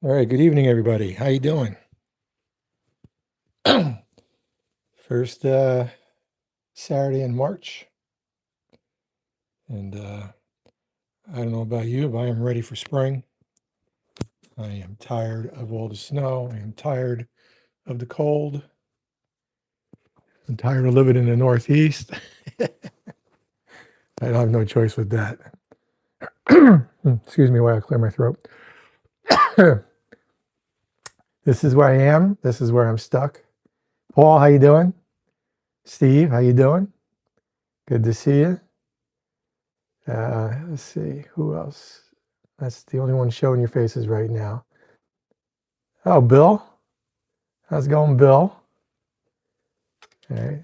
All right, good evening, everybody. How you doing? First Saturday in March, and I don't know about you, but I am ready for spring. I am tired of all the snow. I am tired of the cold. I'm tired of living in the Northeast. I have no choice with that. Excuse me while I clear my throat. This is where I am. This is where I'm stuck. Paul, how you doing? Steve, how you doing? Good to see you. Let's see, who else? That's the only one showing your faces right now. Oh, Bill. How's it going, Bill? All right.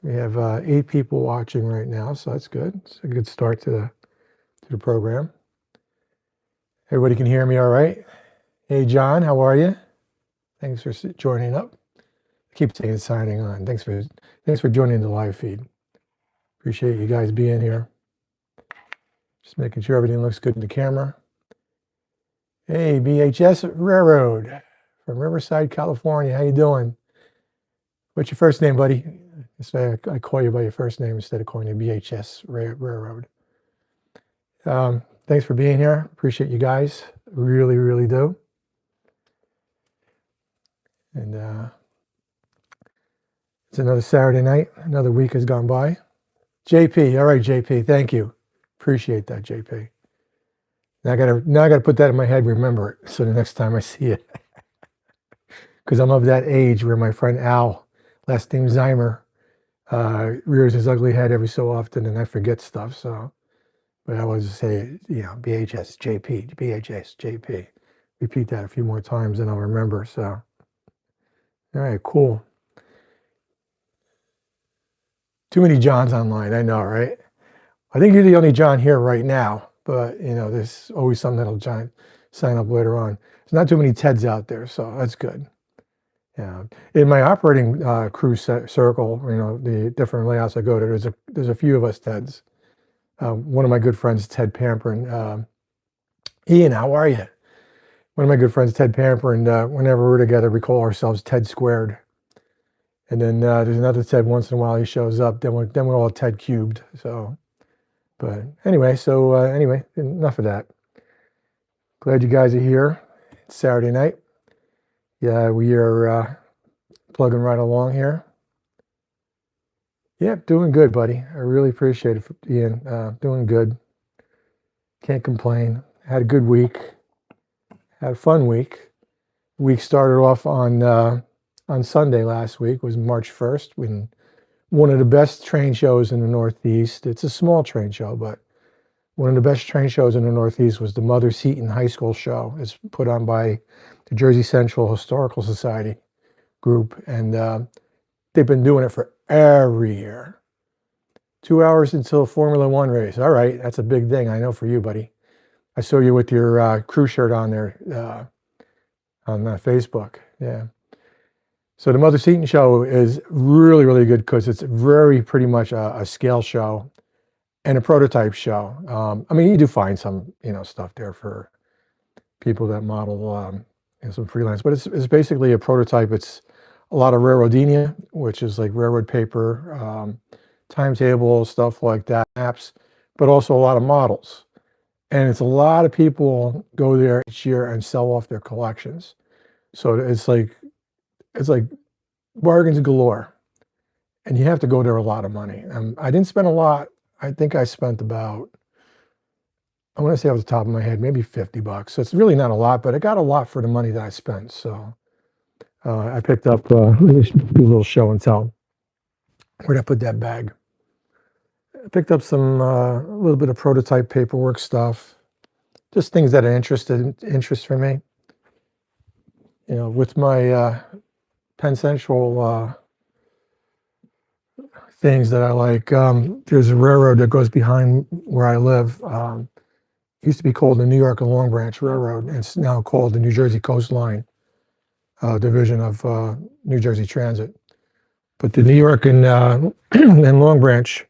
We have 8 people watching right now, so that's good. It's a good start to the program. Everybody can hear me all right? Hey, John, how are you? Thanks for joining up. I keep saying signing on. Thanks for joining the live feed. Appreciate you guys being here. Just making sure everything looks good in the camera. Hey, BHS Railroad from Riverside, California. How you doing? What's your first name, buddy? I call you by your first name instead of calling you BHS Railroad. Thanks for being here. Appreciate you guys. Really, really do. And it's another Saturday night. Another week has gone by. JP, all right, JP, thank you. Appreciate that, JP. Now I gotta put that in my head, remember it, so the next time I see it. Because I'm of that age where my friend Al, last name Zeimer, rears his ugly head every so often, and I forget stuff. So, but I always say, BHS, JP, BHS, JP. Repeat that a few more times, and I'll remember. So, all right, cool. Too many Johns online, I know, right? I think you're the only John here right now, but there's always some that'll sign up later on. There's not too many Teds out there, so that's good. Yeah, in my operating crew circle, the different layouts I go to, there's a few of us Teds. One of my good friends, Ted Pamperin. Ian, how are you? One of my good friends, Ted Pamperin. Whenever we're together, we call ourselves Ted Squared. And then there's another Ted once in a while he shows up. Then we're all Ted Cubed. So, but anyway, enough of that. Glad you guys are here. It's Saturday night. Yeah, we are plugging right along here. Yeah, doing good, buddy. I really appreciate it, Ian. Doing good. Can't complain. Had a good week. Had a fun week. Week started off on Sunday last week, was March 1st, when one of the best train shows in the Northeast. It's a small train show, but one of the best train shows in the Northeast was the Mother Seton High School show. It's put on by the Jersey Central Historical Society group, and they've been doing it for every year. 2 hours until Formula One race. All right, that's a big thing. I know for you, buddy. I saw you with your crew shirt on there on Facebook. Yeah. So the Mother Seton show is really, really good because it's pretty much a scale show and a prototype show. I mean, you do find some, stuff there for people that model some freelance, but it's basically a prototype. It's a lot of railroadinia, which is like railroad paper, timetables, stuff like that, maps, but also a lot of models. And it's a lot of people go there each year and sell off their collections. So it's like bargains galore, and you have to go there a lot of money. I didn't spend a lot. I think I spent about, I want to say off the top of my head, maybe $50. So it's really not a lot, but I got a lot for the money that I spent. So I picked up, let me do a little show and tell. Where'd I put that bag? I picked up some, a little bit of prototype paperwork stuff, just things that are interest for me. With my Penn Central things that I like. There's a railroad that goes behind where I live. It used to be called the New York and Long Branch Railroad, and it's now called the New Jersey Coastline division of New Jersey Transit. But the New York and Long Branch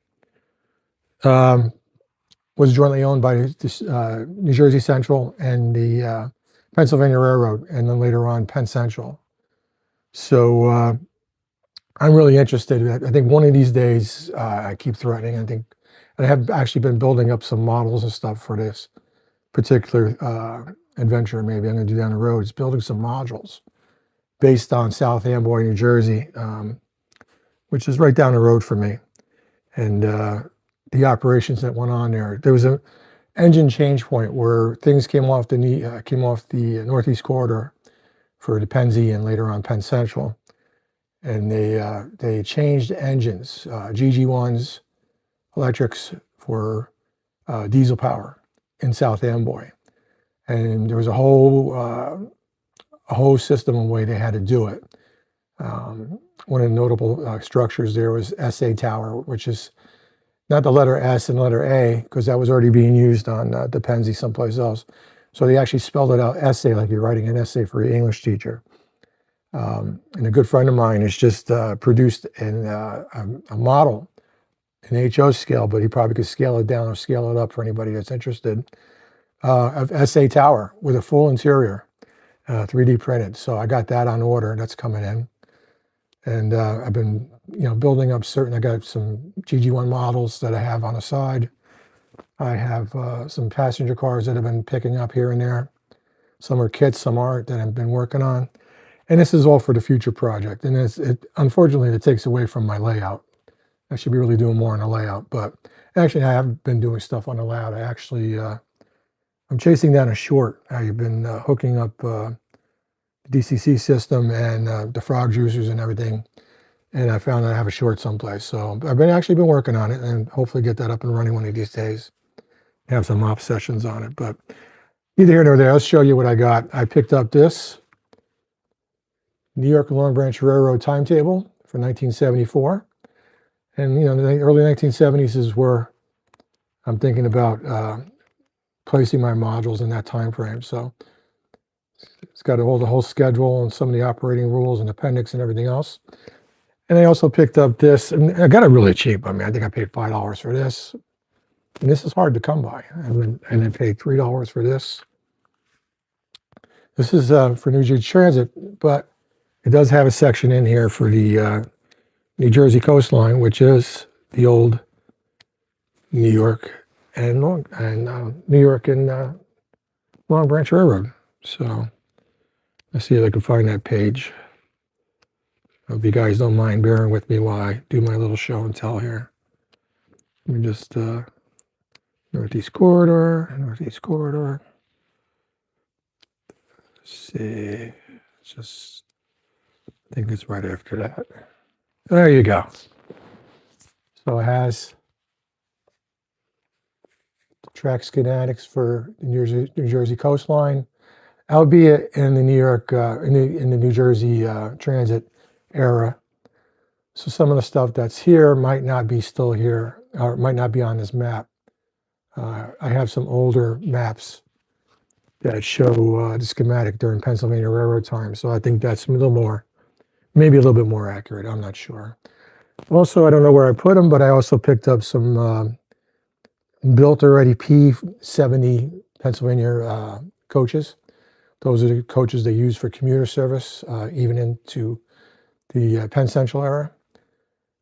was jointly owned by New Jersey Central and the Pennsylvania Railroad, and then later on Penn Central. So I'm really interested. I think one of these days, I keep threatening, I think, and I have actually been building up some models and stuff for this particular adventure. Maybe I'm going to do down the road. It's building some modules based on South Amboy, New Jersey, which is right down the road for me. And the operations that went on there. There was a engine change point where things came off the Northeast Corridor for the Pennsy and later on Penn Central, and they changed engines, GG1s, electrics for diesel power in South Amboy, and there was a whole system of way they had to do it. One of the notable structures there was SA Tower, which is not the letter S and letter A, because that was already being used on the Pennsy someplace else. So they actually spelled it out essay, like you're writing an essay for your English teacher. And a good friend of mine has just produced a model in HO scale, but he probably could scale it down or scale it up for anybody that's interested, of SA Tower with a full interior, 3D printed. So I got that on order, and that's coming in. And I've been, building up I got some GG1 models that I have on the side. I have some passenger cars that I've been picking up here and there. Some are kits, some aren't, that I've been working on. And this is all for the future project. And unfortunately, it takes away from my layout. I should be really doing more on the layout. But actually, I have been doing stuff on the layout. I'm chasing down a short. I've been hooking up DCC system and the frog juicers and everything, and I found that I have a short someplace. So I've actually been working on it, and hopefully get that up and running one of these days. Have some op sessions on it, but neither here nor there. I'll show you what I got. I picked up this New York Long Branch Railroad timetable for 1974, and the early 1970s is where I'm thinking about placing my modules in that time frame. So it's got all the whole schedule and some of the operating rules and appendix and everything else. And I also picked up this, and I got it really cheap. I think I paid $5 for this. And this is hard to come by. And I paid $3 for this. This is for New Jersey Transit, but it does have a section in here for the New Jersey coastline, which is the old New York and Long Branch Railroad. So let's see if I can find that page. Hope you guys don't mind bearing with me while I do my little show and tell here. Let me just Northeast Corridor. Let's see. I think it's right after that. There you go. So it has track schematics for the New Jersey coastline, albeit in the in the New Jersey transit era. So some of the stuff that's here might not be still here, or might not be on this map. I have some older maps that show the schematic during Pennsylvania Railroad time, so I think that's maybe a little bit more accurate. I'm not sure. Also, I don't know where I put them, but I also picked up some built already P70 Pennsylvania coaches. Those are the coaches they use for commuter service, even into the Penn Central era.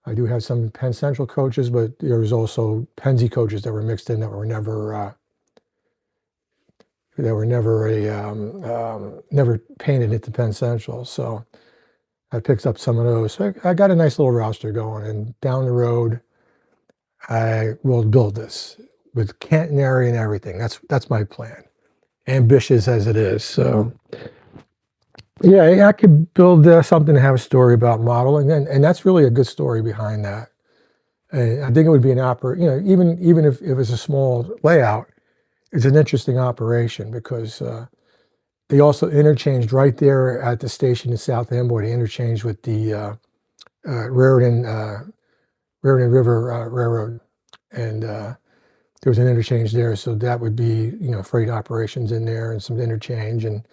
I do have some Penn Central coaches, but there was also Pennsy coaches that were mixed in that were never never painted into Penn Central. So I picked up some of those. So I got a nice little roster going, and down the road, I will build this with Cantonary and everything. That's my plan. Ambitious as it is. So yeah, I could build something to have a story about modeling, and that's really a good story behind that. And I think it would be an even if it's a small layout, it's an interesting operation because they also interchanged right there at the station in South Amboy. They interchanged with the Raritan River Railroad, and there was an interchange there. So that would be freight operations in there and some interchange and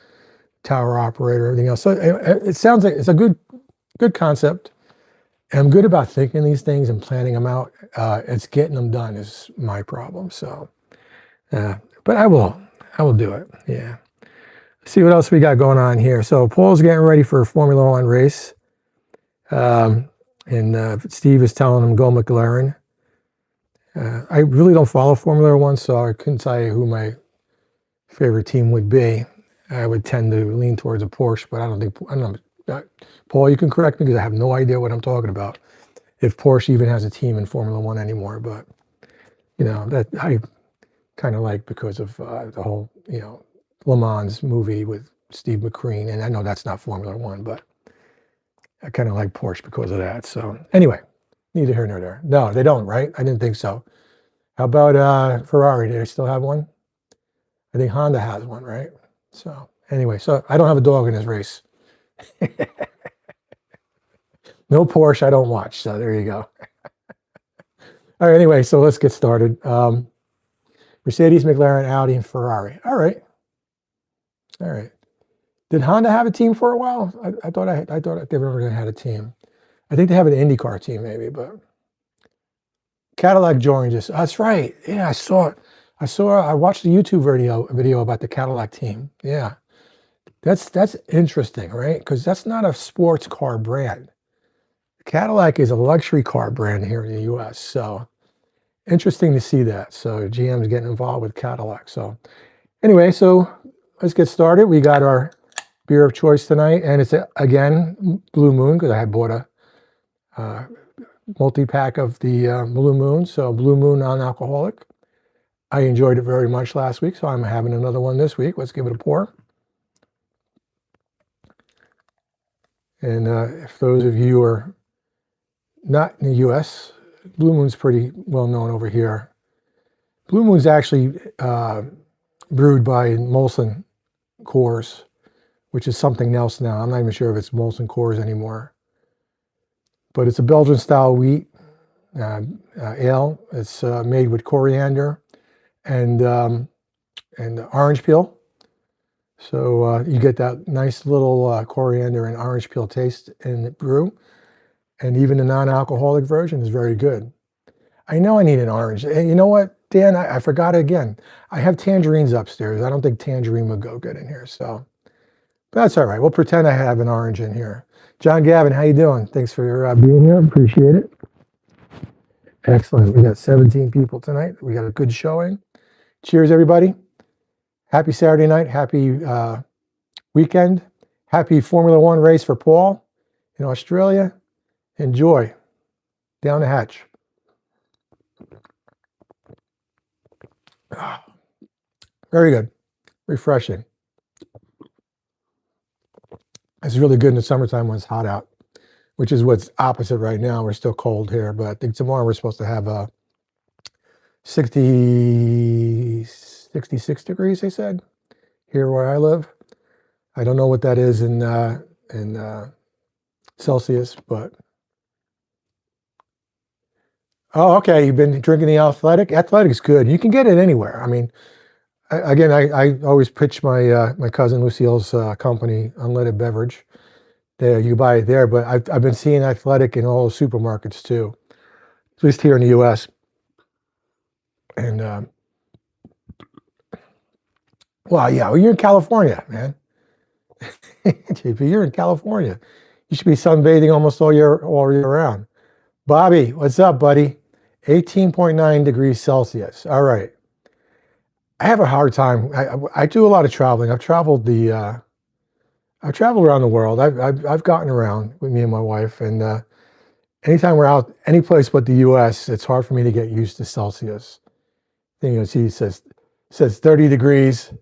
tower operator, everything else. So it sounds like it's a good concept. And I'm good about thinking these things and planning them out. It's getting them done is my problem. So, but I will do it. Yeah. See what else we got going on here. So Paul's getting ready for a Formula One race. And Steve is telling him go McLaren. I really don't follow Formula One, so I couldn't tell you who my favorite team would be. I would tend to lean towards a Porsche, but I don't know. Paul, you can correct me because I have no idea what I'm talking about. If Porsche even has a team in Formula One anymore, but that I kind of like because of the whole Le Mans movie with Steve McQueen, and I know that's not Formula One, but I kind of like Porsche because of that. So anyway, neither here nor there. No, they don't, right? I didn't think so. How about Ferrari? Do they still have one? I think Honda has one, right? So anyway, so I don't have a dog in this race. No Porsche, I don't watch. So there you go. All right, anyway, so let's get started. Mercedes, McLaren, Audi, and Ferrari. All right. All right. Did Honda have a team for a while? I thought they never had a team. I think they have an IndyCar team maybe, but Cadillac joined us. That's right. Yeah, I saw it. I watched the YouTube video about the Cadillac team. Yeah. That's interesting, right? Because that's not a sports car brand. Cadillac is a luxury car brand here in the US. So interesting to see that. So GM's getting involved with Cadillac. So anyway, so let's get started. We got our beer of choice tonight, and it's again Blue Moon because I had bought a multi-pack of the Blue Moon. So Blue Moon non-alcoholic. I enjoyed it very much last week, so I'm having another one this week. Let's give it a pour. And if those of you are not in the U.S., Blue Moon's pretty well known over here. Blue Moon's actually brewed by Molson Coors, which is something else now. I'm not even sure if it's Molson Coors anymore. But it's a Belgian-style wheat ale. It's made with coriander and orange peel. So you get that nice little coriander and orange peel taste in the brew. And even the non-alcoholic version is very good. I know I need an orange. And you know what, Dan? I forgot again. I have tangerines upstairs. I don't think tangerine would go good in here. So that's all right. We'll pretend I have an orange in here. John Gavin, how you doing? Thanks for being here. Appreciate it. Excellent. We got 17 people tonight. We got a good showing. Cheers, everybody. Happy Saturday night. Happy weekend. Happy Formula One race for Paul in Australia. Enjoy. Down the hatch. Very good. Refreshing. It's really good in the summertime when it's hot out, which is what's opposite right now. We're still cold here, but I think tomorrow we're supposed to have 66 degrees, they said, here where I live. I don't know what that is in Celsius, but... Oh, okay. You've been drinking the Athletic? Athletic's good. You can get it anywhere. I mean, I always pitch my my cousin Lucille's company, Unleaded Beverage. There, you buy it there, but I've been seeing Athletic in all the supermarkets too, at least here in the U.S. And well, yeah, well, you're in California, man. JP, you're in California. You should be sunbathing almost all year round. Bobby, what's up, buddy? 18.9 degrees Celsius. All right. I have a hard time. I do a lot of traveling. I've traveled around the world. I've gotten around with me and my wife, and anytime we're out, any place but the U.S., it's hard for me to get used to Celsius. See, it says 30 degrees.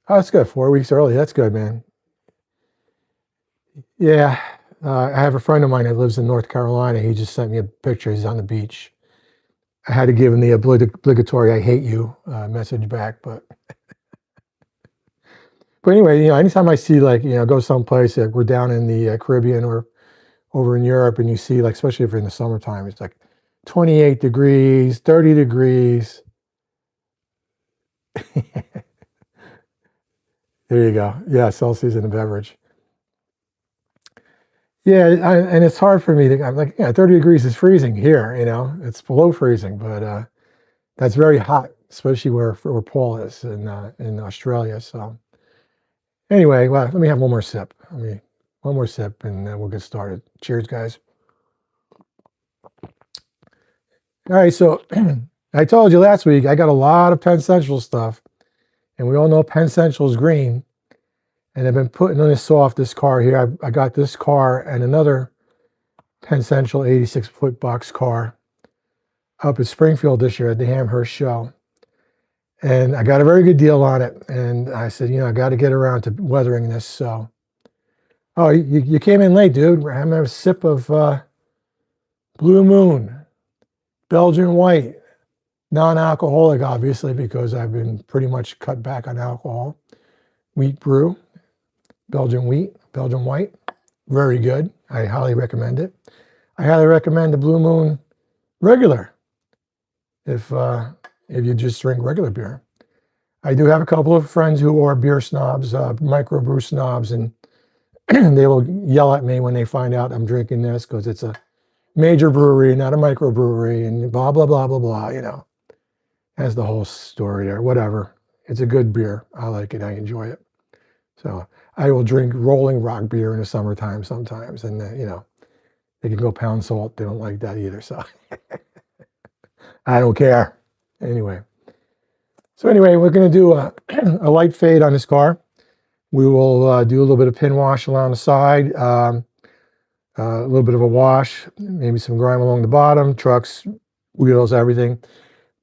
Oh, that's good. 4 weeks early. That's good, man. Yeah. I have a friend of mine that lives in North Carolina. He just sent me a picture. He's on the beach. I had to give him the obligatory "I hate you" message back, but anyway, anytime I see go someplace, we're down in the Caribbean or over in Europe, and you see especially if you're in the summertime, it's 28 degrees, 30 degrees. There you go. Yeah, Celsius in a beverage. Yeah, and it's hard for me to. I'm 30 degrees is freezing here. It's below freezing, but that's very hot especially where Paul is in Australia. So anyway, well, let me have one more sip. One more sip, and then we'll get started. Cheers, guys. All right, so I told you last week I got a lot of Penn Central stuff, and we all know Penn Central's green. And I've been putting this off, this car here. I got this car and another Penn Central 86-foot box car up at Springfield this year at the Amherst show. And I got a very good deal on it. And I said, I got to get around to weathering this. So, oh, you came in late, dude. We're having a sip of Blue Moon Belgian White. Non-alcoholic, obviously, because I've been pretty much cut back on alcohol. Wheat brew, Belgian White. Very good. I highly recommend it. I highly recommend the Blue Moon regular if you just drink regular beer. I do have a couple of friends who are beer snobs, microbrew snobs, and they will yell at me when they find out I'm drinking this because it's a major brewery, not a microbrewery, and blah, blah, blah, blah, blah, Has the whole story there. Whatever. It's a good beer. I like it. I enjoy it. So I will drink Rolling Rock beer in the summertime sometimes, and they can go pound salt. They don't like that either. So I don't care. Anyway. So anyway, we're going to do a light fade on this car. We will do a little bit of pin wash along the side, a little bit of a wash, maybe some grime along the bottom, trucks, wheels, everything.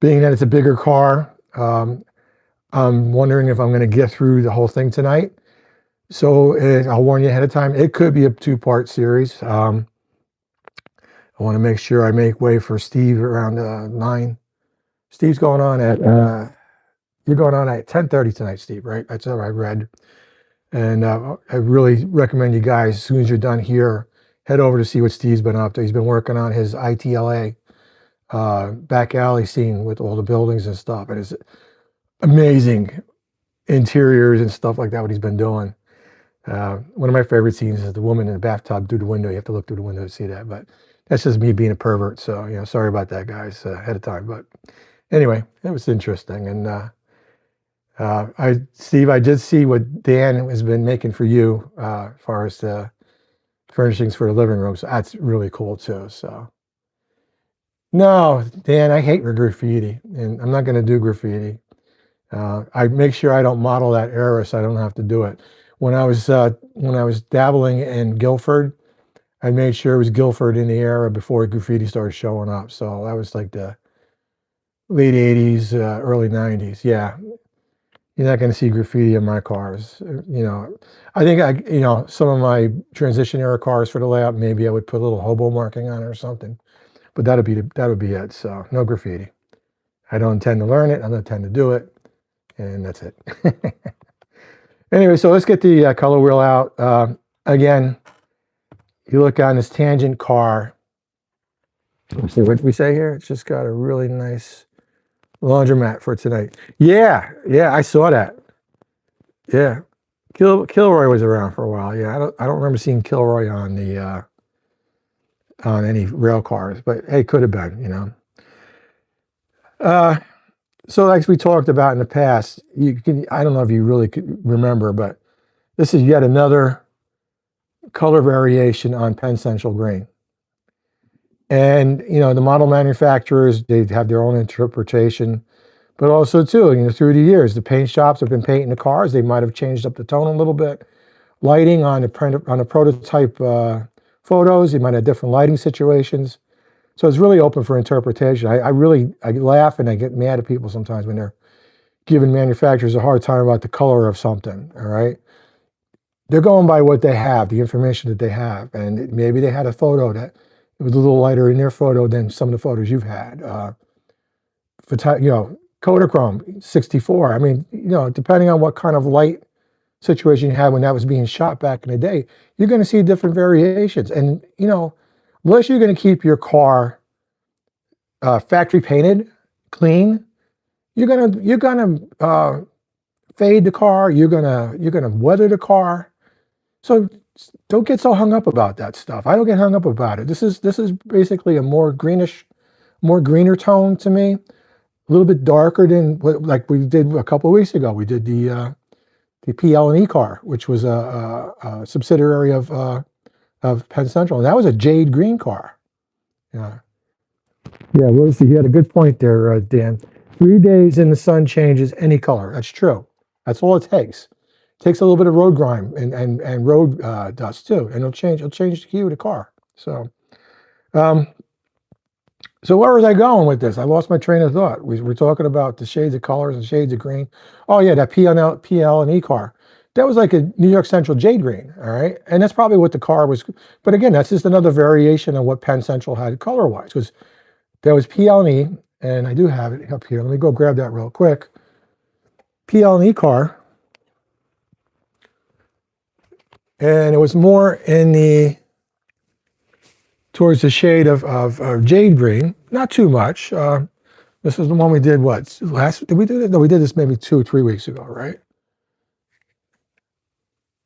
Being that it's a bigger car, I'm wondering if I'm going to get through the whole thing tonight. So I'll warn you ahead of time. It could be a two-part series. I want to make sure I make way for Steve around 9. Steve's going on at, you're going on at 10:30 tonight, Steve, right? That's what I read. And I really recommend you guys, as soon as you're done here, head over to see what Steve's been up to. He's been working on his ITLA back alley scene with all the buildings and stuff. And it's amazing interiors and stuff like that, what he's been doing. One of my favorite scenes is the woman in the bathtub through the window. You have to look through the window to see that. But that's just me being a pervert. So, sorry about that, guys, ahead of time. But anyway, it was interesting. And Steve, I did see what Dan has been making for you as far as furnishings for the living room. So that's really cool, too. So, no, Dan, I hate graffiti. And I'm not going to do graffiti. I make sure I don't model that era so I don't have to do it. When I was dabbling in Guilford, I made sure it was Guilford in the era before graffiti started showing up. So that was like the late 80s, early 90s. Yeah, you're not going to see graffiti in my cars. I think some of my transition era cars for the layout, maybe I would put a little hobo marking on it or something. But that would be it. So no graffiti. I don't intend to learn it. I don't intend to do it. And that's it. Anyway, so let's get the color wheel out. Again, you look on this Tangent car. Let's see, what did we say here? It's just got a really nice laundromat for tonight. Yeah, I saw that. Yeah, Kilroy was around for a while. Yeah, I don't remember seeing Kilroy on the on any rail cars, but hey, could have been, So like we talked about in the past, I don't know if you really could remember, but this is yet another color variation on Penn Central green. And, the model manufacturers, they have their own interpretation, but also too, through the years, the paint shops have been painting the cars. They might have changed up the tone a little bit. Lighting on the prototype photos, you might have different lighting situations. So it's really open for interpretation. I laugh and I get mad at people sometimes when they're giving manufacturers a hard time about the color of something, all right? They're going by what they have, the information that they have. And maybe they had a photo that it was a little lighter in their photo than some of the photos you've had. Kodachrome 64. I mean, depending on what kind of light situation you had when that was being shot back in the day, you're going to see different variations. And, unless you're going to keep your car factory painted, clean, you're gonna fade the car. You're gonna weather the car. So don't get so hung up about that stuff. I don't get hung up about it. This is basically a more greener tone to me. a little bit darker than what, like we did a couple of weeks ago. We did the PL&E car, which was a subsidiary of Penn Central, and that was a jade green car. Yeah, yeah. Well, see, you had a good point there, Dan. 3 days in the sun changes any color. That's true. That's all it takes. It takes a little bit of road grime and road dust too, and it'll change the hue of the car. So, um, so where was I going with this? I lost my train of thought. We were talking about the shades of colors and shades of green. Oh yeah, that PL&E car. That was like a New York Central jade green, all right? And that's probably what the car was. But again, that's just another variation of what Penn Central had color-wise. Because there was PL&E, and I do have it up here. Let me go grab that real quick. PL&E car. And it was more in the towards the shade of jade green, not too much. This is the one we did, what, did we do it? No, we did this maybe 2 or 3 weeks ago, right?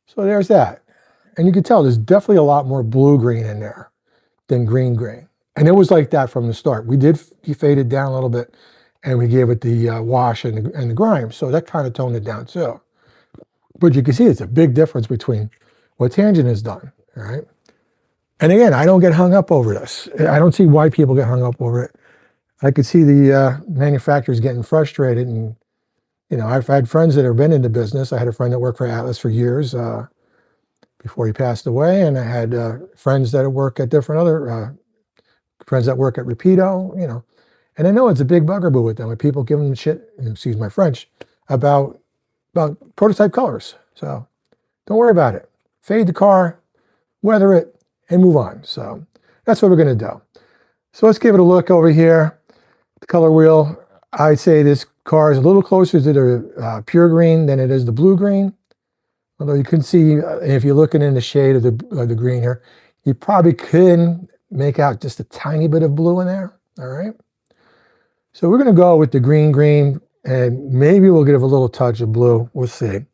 So there's that. And you can tell there's definitely a lot more blue green in there than green green. And it was like that from the start. We did fade it down a little bit, and we gave it the wash and the grime. So that kind of toned it down too. But you can see it's a big difference between what Tangent has done, all right? And again, I don't get hung up over this. I don't see why people get hung up over it. I could see the manufacturers getting frustrated. And, you know, I've had friends that have been in the business. I had a friend that worked for Atlas for years before he passed away. And I had friends that work at different other, friends that work at Rapido, you know. And I know it's a big bugaboo with them, when people give them shit, excuse my French, about prototype colors. So don't worry about it. Fade the car, weather it, and move on. So that's what we're going to do. So let's give it a look over here. The color wheel, I'd say this car is a little closer to the pure green than it is the blue green. Although you can see, if you're looking in the shade of the green here, you probably can make out just a tiny bit of blue in there. All right. So we're going to go with the green, and maybe we'll give a little touch of blue. We'll see.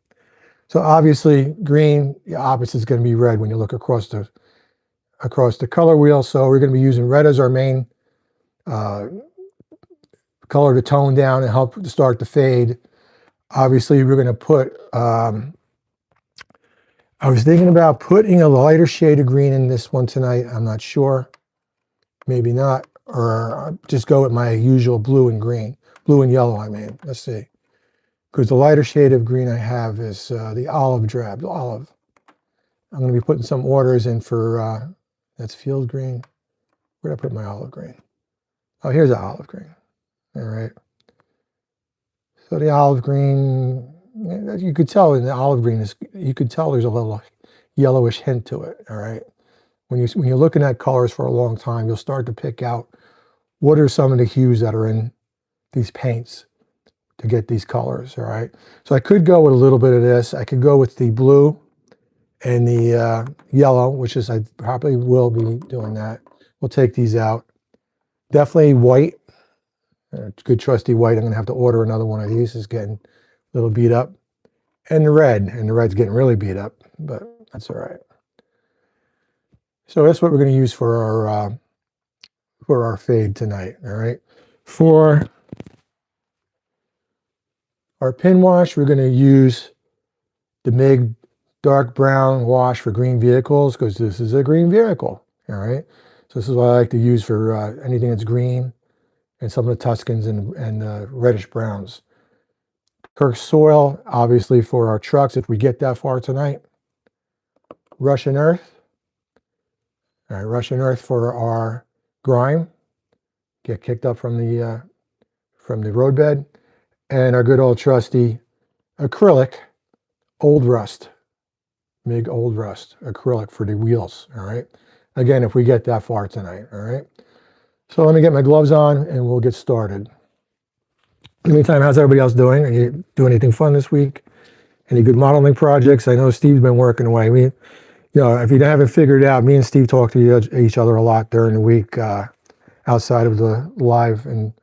So obviously green, the opposite is going to be red when you look across the color wheel. So we're going to be using red as our main color to tone down and help to start the fade. Obviously, we're going to put, I was thinking about putting a lighter shade of green in this one tonight. I'm not sure. Maybe not. Or just go with my usual blue and green. Blue and yellow, I mean. Let's see. Because the lighter shade of green I have is the olive drab, olive. I'm going to be putting some orders in for, that's field green. Where did I put my olive green? Oh, here's the olive green. All right. So the olive green, you could tell in the olive green, you could tell there's a little yellowish hint to it, all right? When you're looking at colors for a long time, you'll start to pick out what are some of the hues that are in these paints to get these colors, all right? So I could go with a little bit of this. I could go with the blue and the yellow, which is, I probably will be doing that. We'll take these out. Definitely white. Good trusty white. I'm going to have to order another one of these. It's getting a little beat up. And the red's getting really beat up, but that's all right. So that's what we're going to use for our fade tonight, all right? For our pin wash, we're going to use the MIG dark brown wash for green vehicles, because this is a green vehicle, all right? So this is what I like to use for anything that's green, and some of the Tuscans and reddish browns. Kirk soil, obviously, for our trucks, if we get that far tonight. Russian earth. All right, Russian earth for our grime. Get kicked up from the roadbed. And our good old trusty acrylic, old rust. MIG old rust, acrylic for the wheels, all right? Again, if we get that far tonight, all right? So let me get my gloves on and we'll get started. In the meantime, how's everybody else doing? Are you doing anything fun this week? Any good modeling projects? I know Steve's been working away. You know, if you haven't figured it out, me and Steve talk to each other a lot during the week outside of the live, and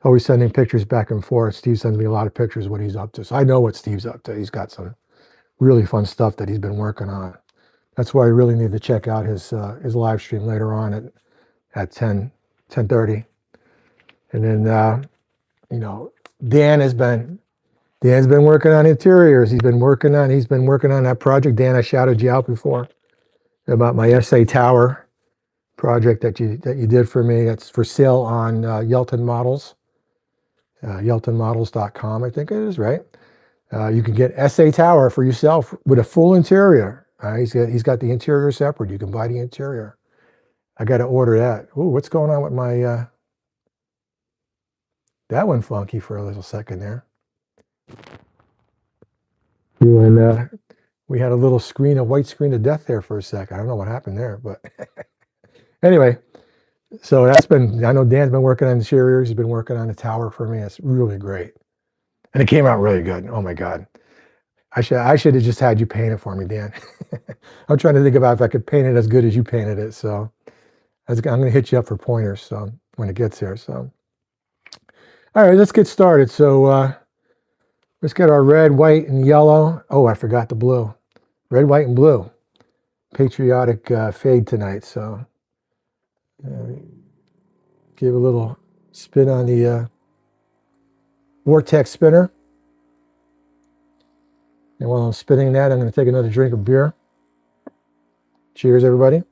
always sending pictures back and forth. Steve sends me a lot of pictures of what he's up to. So I know what Steve's up to. He's got some really fun stuff that he's been working on. That's why I really need to check out his live stream later on at 10:30. And then you know, Dan's been working on interiors. He's been working on that project. Dan, I shouted you out before about my SA Tower project that you did for me. That's for sale on Yelton Models, YeltonModels.com, I think it is, right? You can get SA Tower for yourself with a full interior. He's got the interior separate. You can buy the interior. I got to order that. Ooh, what's going on with my? That went funky for a little second there. And we had a little white screen of death there for a sec. I don't know what happened there, but anyway. So that's been. I know Dan's been working on interiors. He's been working on the tower for me. It's really great, and it came out really good. Oh my God. I should have just had you paint it for me, Dan. I'm trying to think about if I could paint it as good as you painted it. So I'm going to hit you up for pointers. So when it gets here. So all right, let's get started. So let's get our red, white, and yellow. Oh, I forgot the blue. Red, white, and blue. Patriotic fade tonight. So give a little spin on the Vortex spinner. And while I'm spinning that, I'm going to take another drink of beer. Cheers, everybody.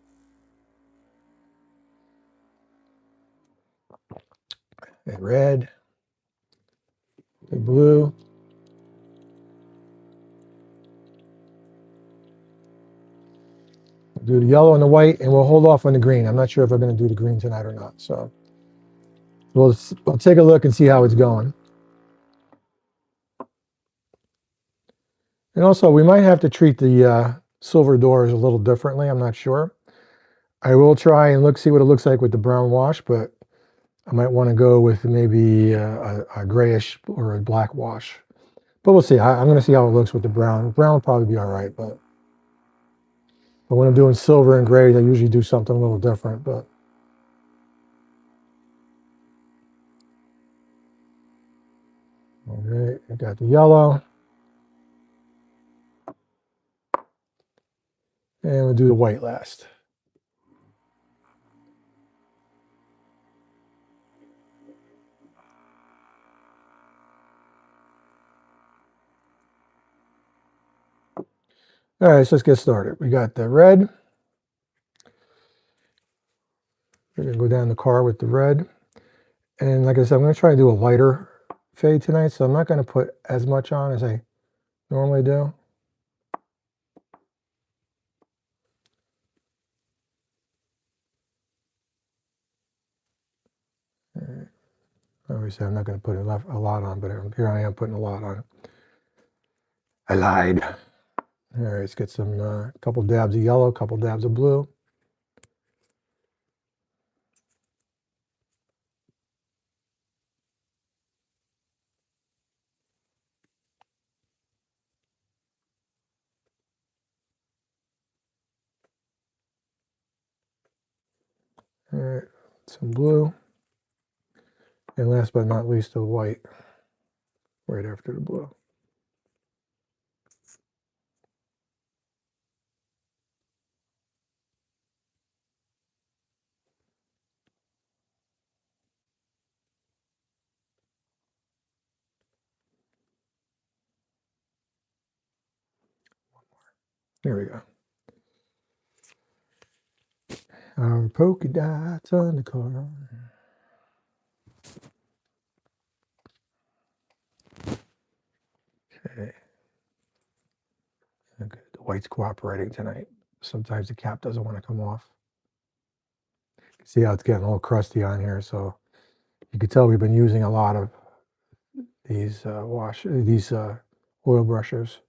And red, and blue. We'll do the yellow and the white, and we'll hold off on the green. I'm not sure if I'm going to do the green tonight or not. So we'll take a look and see how it's going. And also, we might have to treat the silver doors a little differently. I'm not sure. I will try and see what it looks like with the brown wash, but I might want to go with maybe a grayish or a black wash. But we'll see. I'm going to see how it looks with the brown. Brown will probably be all right, but when I'm doing silver and gray, I usually do something a little different. But all right, I got the yellow. And we'll do the white last. All right, so let's get started. We got the red. We're going to go down the car with the red. And like I said, I'm going to try to do a lighter fade tonight, so I'm not going to put as much on as I normally do. I always say I'm not going to put a lot on, but here I am putting a lot on. I lied. All right, let's get some couple dabs of yellow, couple dabs of blue. All right, some blue. And last but not least, the white right after the blue. There we go. Our polka dots on the car. Okay. Okay. The white's cooperating tonight. Sometimes the cap doesn't want to come off. See how it's getting a little crusty on here, so you can tell we've been using a lot of these oil brushers.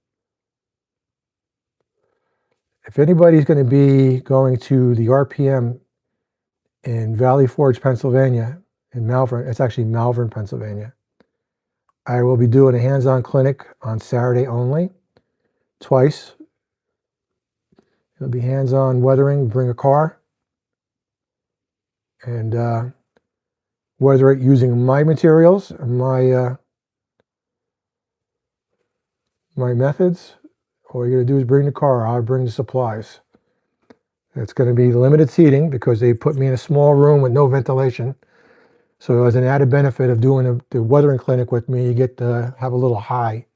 If anybody's going to be going to the RPM in Valley Forge, Pennsylvania, in Malvern, it's actually Malvern, Pennsylvania, I will be doing a hands-on clinic on Saturday only, twice. It'll be hands-on weathering, bring a car, and weather it using my materials, my methods. All you're going to do is bring the car. I'll bring the supplies. It's going to be limited seating because they put me in a small room with no ventilation. So as an added benefit of doing the weathering clinic with me, you get to have a little high.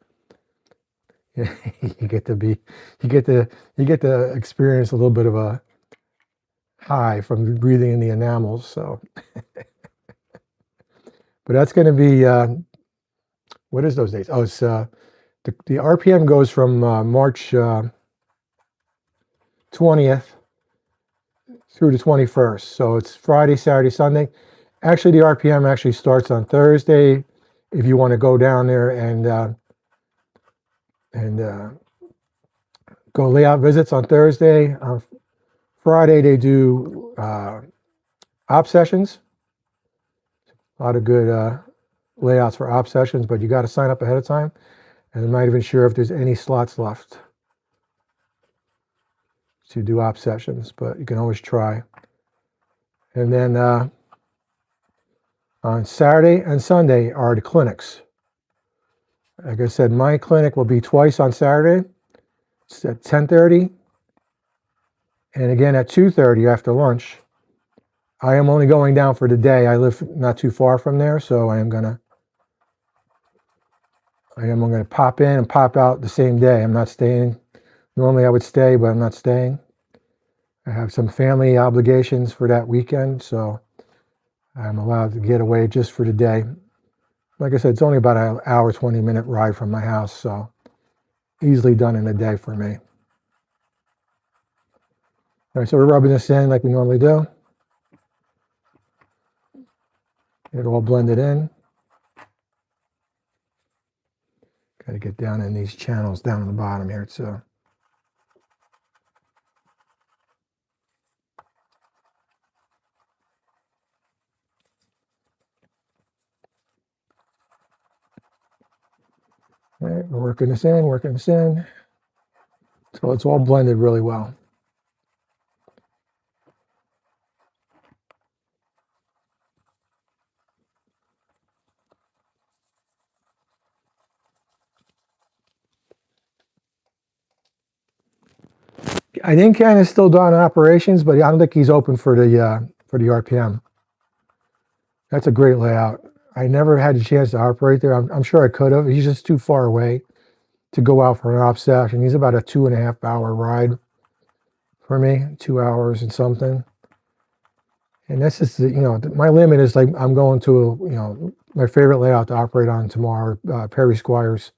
you get to be, you get to experience a little bit of a high from breathing in the enamels. So, but that's going to be what is those dates? Oh, it's the RPM goes from March 20th through the 21st. So it's Friday, Saturday, Sunday. Actually, the RPM actually starts on Thursday. If you want to go down there and go layout visits on Thursday. On Friday, they do op sessions. A lot of good layouts for op sessions, but you got to sign up ahead of time. And I'm not even sure if there's any slots left to do op sessions, but you can always try. And then on Saturday and Sunday are the clinics. Like I said, my clinic will be twice on Saturday. It's at 10:30 and again at 2:30 after lunch. I am only going down for the day. I live not too far from there, so I am gonna pop in and pop out the same day. I'm not staying. Normally I would stay, but I'm not staying. I have some family obligations for that weekend, so I'm allowed to get away just for the day. Like I said, it's only about an hour, 20-minute ride from my house, so easily done in a day for me. All right, so we're rubbing this in like we normally do. Get it all blended in. Got to get down in these channels down on the bottom here, so. All right, we're working this in. So it's all blended really well. I think Ken is still doing operations, but I don't think he's open for the RPM. That's a great layout. I never had a chance to operate there. I'm sure I could have. He's just too far away to go out for an op session. He's about a 2.5 hour ride for me, 2 hours and something. And that's just, my limit is like I'm going to, my favorite layout to operate on tomorrow, Perry Squires,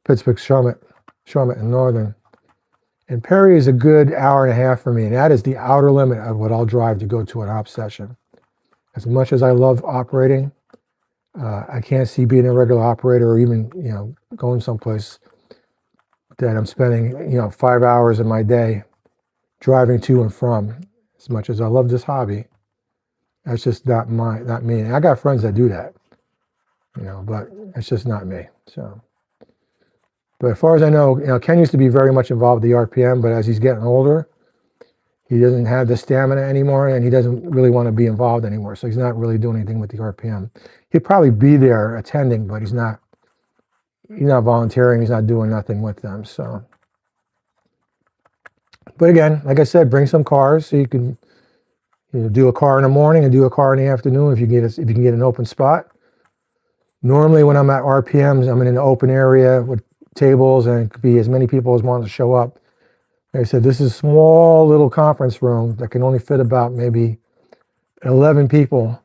Pittsburgh Summit in Northern. And Perry is a good hour and a half for me, and that is the outer limit of what I'll drive to go to an op session. As much as I love operating, I can't see being a regular operator or even, going someplace that I'm spending, 5 hours of my day driving to and from. As much as I love this hobby, that's just not me. And I got friends that do that, but it's just not me. So, but as far as I know, Ken used to be very much involved with the RPM, but as he's getting older, he doesn't have the stamina anymore, and he doesn't really want to be involved anymore. So he's not really doing anything with the RPM. He'd probably be there attending, but he's not volunteering. He's not doing nothing with them. So, but again, like I said, bring some cars so you can do a car in the morning and do a car in the afternoon if you can get an open spot. Normally, when I'm at RPMs, I'm in an open area with tables, and it could be as many people as want to show up. Like I said, this is a small little conference room that can only fit about maybe 11 people,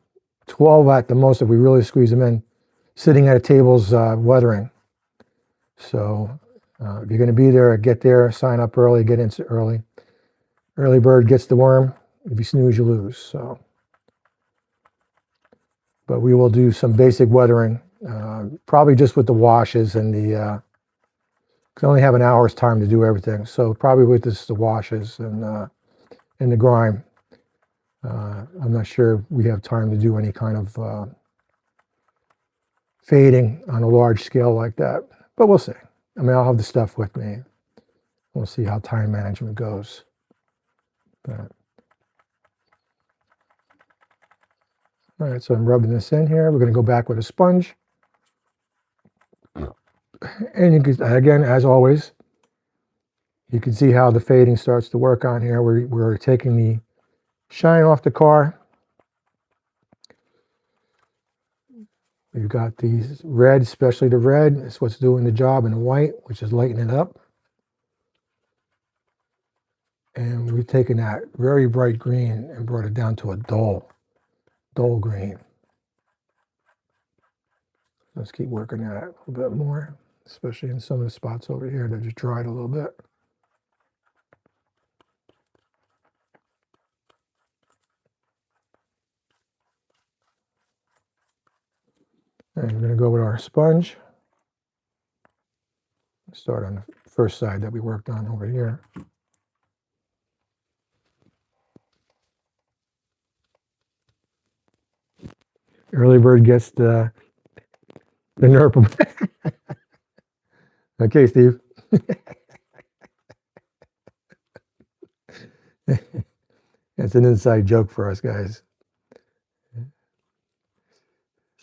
12 at the most if we really squeeze them in, sitting at tables weathering. So if you're going to be there, get there, sign up early, get in early. Early bird gets the worm. If you snooze, you lose. So, but we will do some basic weathering, probably just with the washes and the. Because I only have an hour's time to do everything, so probably with just the washes and the grime. I'm not sure we have time to do any kind of fading on a large scale like that, but we'll see. I mean, I'll have the stuff with me. We'll see how time management goes. But, all right, so I'm rubbing this in here. We're going to go back with a sponge. And you can, again, as always, you can see how the fading starts to work on here. We're taking the shine off the car. We've got these red, especially the red. It's what's doing the job, and the white, which is lighting it up. And we've taken that very bright green and brought it down to a dull green. Let's keep working at it a little bit more, especially in some of the spots over here that just dried a little bit. And we're going to go with our sponge. Start on the first side that we worked on over here. Early bird gets the nurple. Okay, Steve. It's an inside joke for us guys.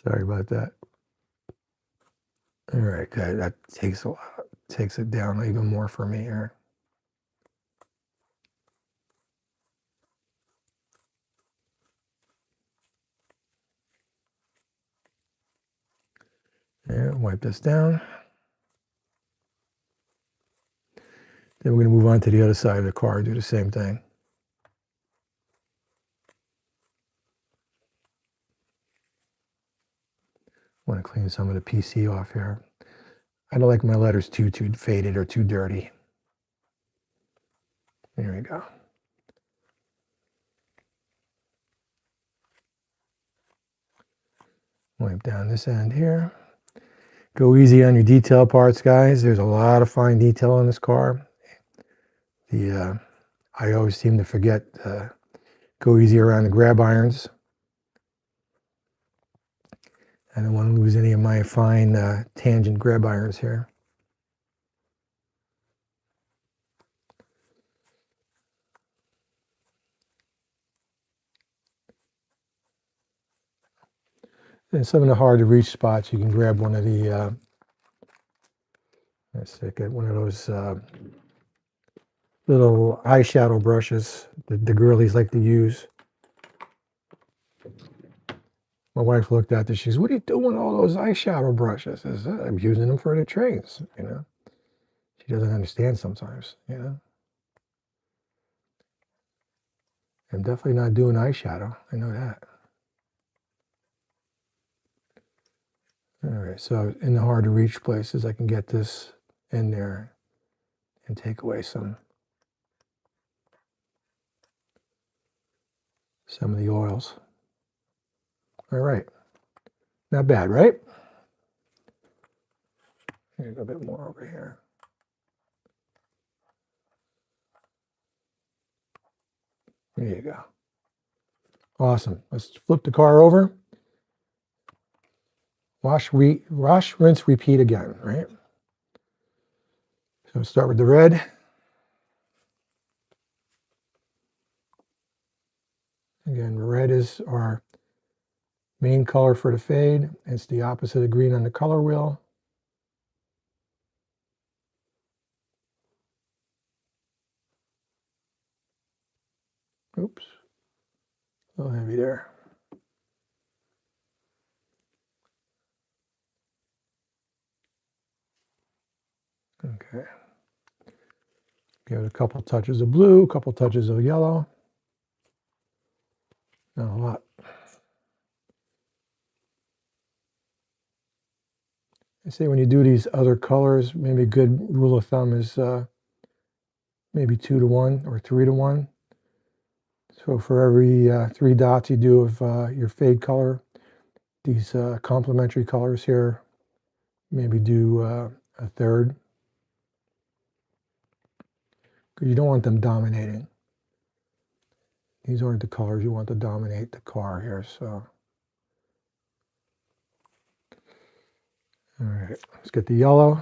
Sorry about that. All right, okay, that takes a lot, takes it down even more for me here. And wipe this down. Then we're going to move on to the other side of the car, do the same thing. I want to clean some of the PC off here. I don't like my letters too faded or too dirty. There we go. Wipe down this end here. Go easy on your detail parts, guys. There's a lot of fine detail on this car. I always seem to forget, go easy around the grab irons. I don't want to lose any of my fine tangent grab irons here. And some of the hard to reach spots, you can grab one of the, let's see, get one of those little eyeshadow brushes that the girlies like to use. My wife looked at this, she says, "What are you doing with all those eyeshadow brushes?" I says, "I'm using them for the trains, you know." She doesn't understand sometimes, you know. I'm definitely not doing eyeshadow, I know that. All right, so in the hard to reach places, I can get this in there and take away some of the oils. All right, not bad, right? Here's a bit more over here. There you go. Awesome. Let's flip the car over. Wash, rinse, repeat again, right? So start with the red. Again, red is our main color for the fade. It's the opposite of green on the color wheel. Oops, a little heavy there. Okay. Give it a couple touches of blue, a couple touches of yellow. Not a lot. I say when you do these other colors, maybe a good rule of thumb is maybe 2 to 1 or 3 to 1. So for every 3 dots you do of your fade color, these complementary colors here, maybe do a third. Because you don't want them dominating. These aren't the colors you want to dominate the car here, so. All right, let's get the yellow.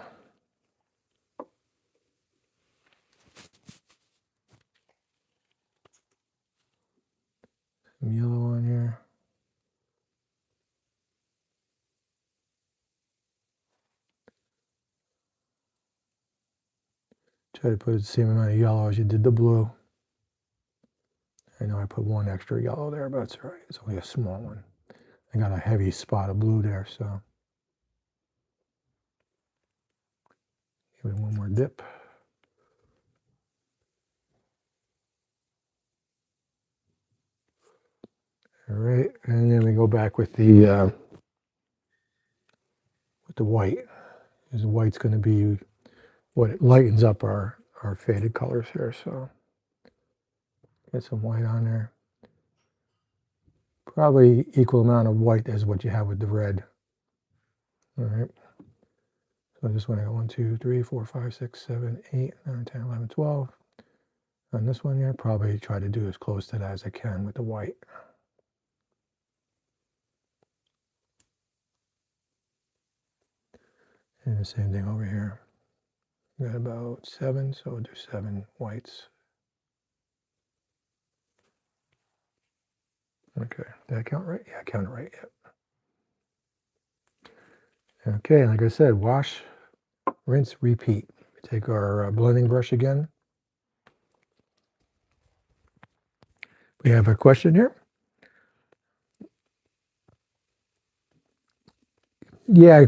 Some yellow on here. Try to put the same amount of yellow as you did the blue. I know I put one extra yellow there, but that's all right. It's only a small one. I got a heavy spot of blue there, so give it one more dip. All right, and then we go back with the white. Because the white's going to be what it lightens up our faded colors here. So get some white on there. Probably equal amount of white as what you have with the red. All right. So I just want to go 1, 2, 3, 4, 5, 6, 7, 8, 9, 10, 11, 12. On this one here, probably try to do as close to that as I can with the white. And the same thing over here. Got about 7, so we'll do 7 whites. Okay, did I count right? Yeah, I counted right. Yep. Okay, like I said, wash, rinse, repeat. Take our blending brush again. We have a question here. Yeah,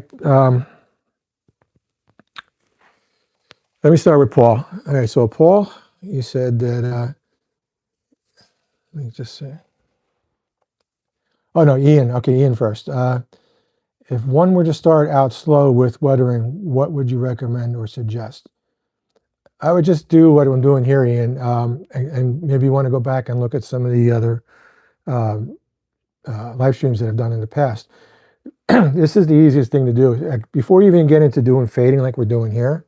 let me start with Paul. All right, so Paul, you said that, let me just say. Oh, no, Ian. Okay, Ian first. If one were to start out slow with weathering, what would you recommend or suggest? I would just do what I'm doing here, Ian, and maybe you want to go back and look at some of the other live streams that I've done in the past. This is the easiest thing to do. Before you even get into doing fading like we're doing here,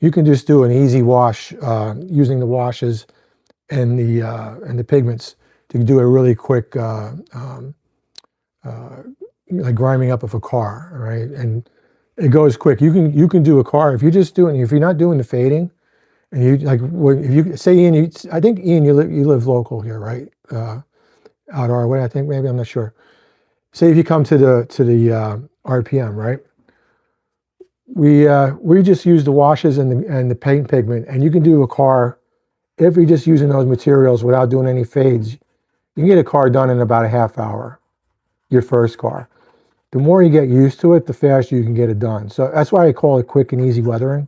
you can just do an easy wash using the washes and the pigments to do a really quick like grinding up of a car, right? And it goes quick. You can do a car if you're just doing, if you're not doing the fading, and you like if you say Ian, I think Ian, you live local here, right? Out our way, I think maybe, I'm not sure. Say if you come to the RPM, right? We just use the washes and the paint pigment, and you can do a car if you're just using those materials without doing any fades. You can get a car done in about a half hour, your first car. The more you get used to it, the faster you can get it done. So that's why I call it quick and easy weathering,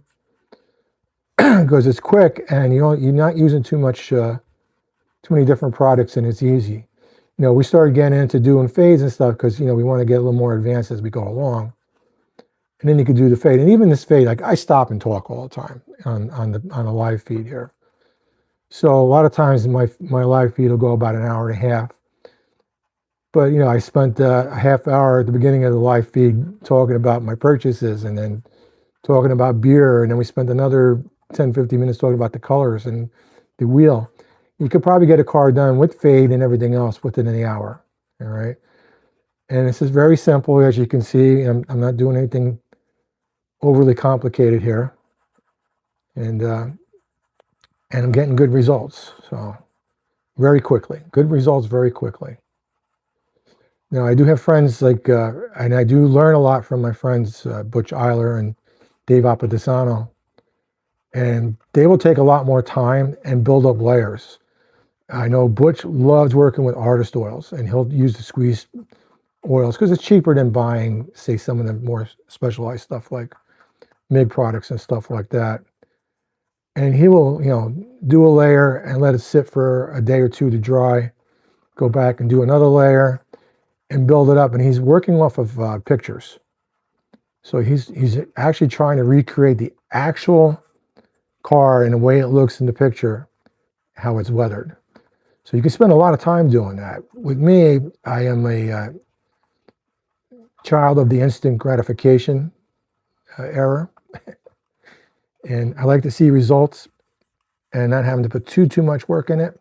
because it's quick and you're not using too many different products, and it's easy. We started getting into doing fades and stuff because we want to get a little more advanced as we go along. And then you could do the fade, and even this fade, like I stop and talk all the time on the live feed here. So a lot of times my live feed will go about an hour and a half. But I spent a half hour at the beginning of the live feed talking about my purchases, and then talking about beer, and then we spent another 10-15 minutes talking about the colors and the wheel. You could probably get a car done with fade and everything else within an hour. All right. And this is very simple, as you can see. I'm not doing anything overly complicated here. And I'm getting good results. So very quickly, good results very quickly. Now, I do have friends like, and I do learn a lot from my friends, Butch Eiler and Dave Apadesano. And they will take a lot more time and build up layers. I know Butch loves working with artist oils, and he'll use the squeeze oils because it's cheaper than buying, say, some of the more specialized stuff like MIG products and stuff like that. And he will, do a layer and let it sit for a day or two to dry, go back and do another layer and build it up. And he's working off of pictures. So he's actually trying to recreate the actual car in the way it looks in the picture, how it's weathered. So you can spend a lot of time doing that. With me, I am a child of the instant gratification era. And I like to see results and not having to put too much work in it,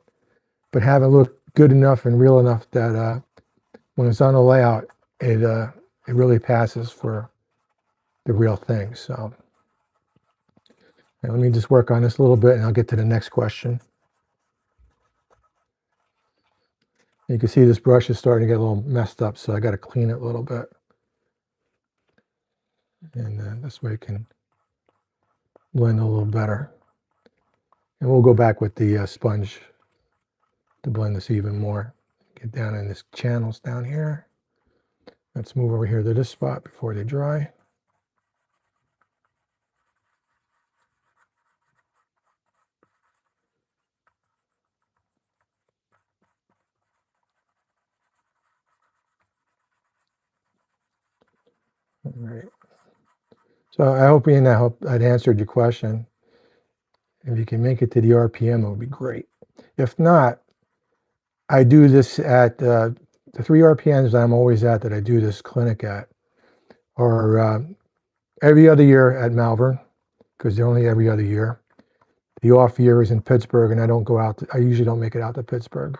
but have it look good enough and real enough that when it's on the layout, it really passes for the real thing. So let me just work on this a little bit and I'll get to the next question. You can see this brush is starting to get a little messed up, so I got to clean it a little bit. And this way it can blend a little better. And we'll go back with the sponge to blend this even more. Get down in this channels down here. Let's move over here to this spot before they dry. All right. So I hope, Ian, I'd answered your question. If you can make it to the RPM, it would be great. If not, I do this at the 3 RPMs that I'm always at, that I do this clinic at, or every other year at Malvern, because they're only every other year. The off year is in Pittsburgh, and I don't go out. I usually don't make it out to Pittsburgh,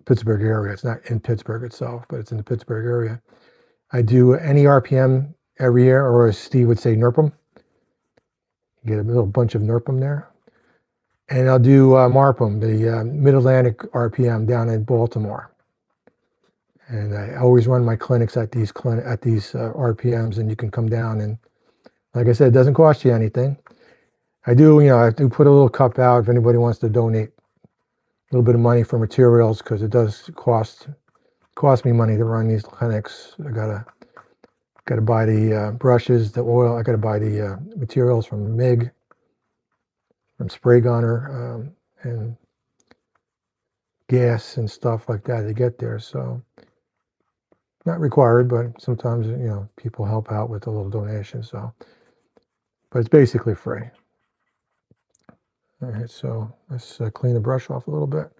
Pittsburgh area. It's not in Pittsburgh itself, but it's in the Pittsburgh area. I do any RPM every year, or as Steve would say, NERPM. You get a little bunch of NERPM there. And I'll do MARPM, the Mid-Atlantic RPM down in Baltimore. And I always run my clinics at these RPMs, and you can come down, and like I said, it doesn't cost you anything. I do put a little cup out if anybody wants to donate a little bit of money for materials, because it does cost me money to run these clinics. I gotta buy the brushes, the oil. I gotta buy the materials from MIG, from Spray Gunner, and gas and stuff like that to get there. So not required, but sometimes people help out with a little donation. So, but it's basically free. All right, so let's clean the brush off a little bit.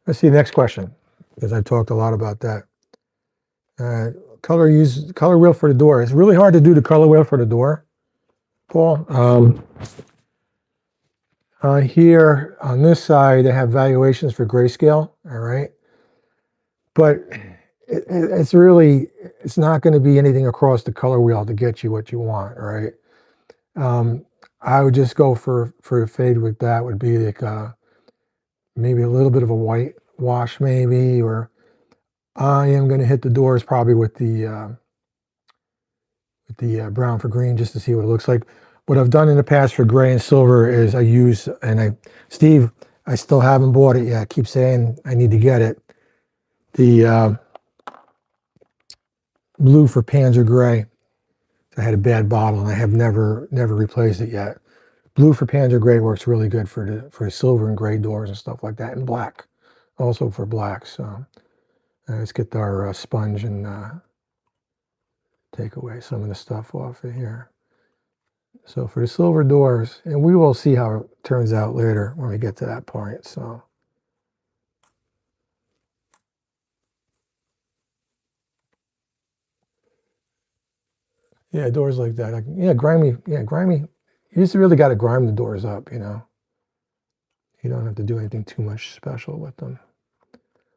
Let's see the next question, because I talked a lot about that. Color wheel for the door. It's really hard to do the color wheel for the door, Paul. Here on this side, they have valuations for grayscale. All right, but it's not going to be anything across the color wheel to get you what you want. All right. I would just go for a fade with that. Would be like maybe a little bit of a white wash, maybe, or I am going to hit the doors probably with the brown for green, just to see what it looks like. What I've done in the past for gray and silver is Steve, I still haven't bought it yet. I keep saying I need to get it. The blue for Panzer Gray. I had a bad bottle, and I have never replaced it yet. Blue for Panzer Gray works really good for silver and gray doors and stuff like that, and black, also for black. So let's get our sponge and take away some of the stuff off of here. So for the silver doors, and we will see how it turns out later when we get to that point. So yeah, doors like that. Grimy. Yeah, grimy. You just really got to grime the doors up, You don't have to do anything too much special with them.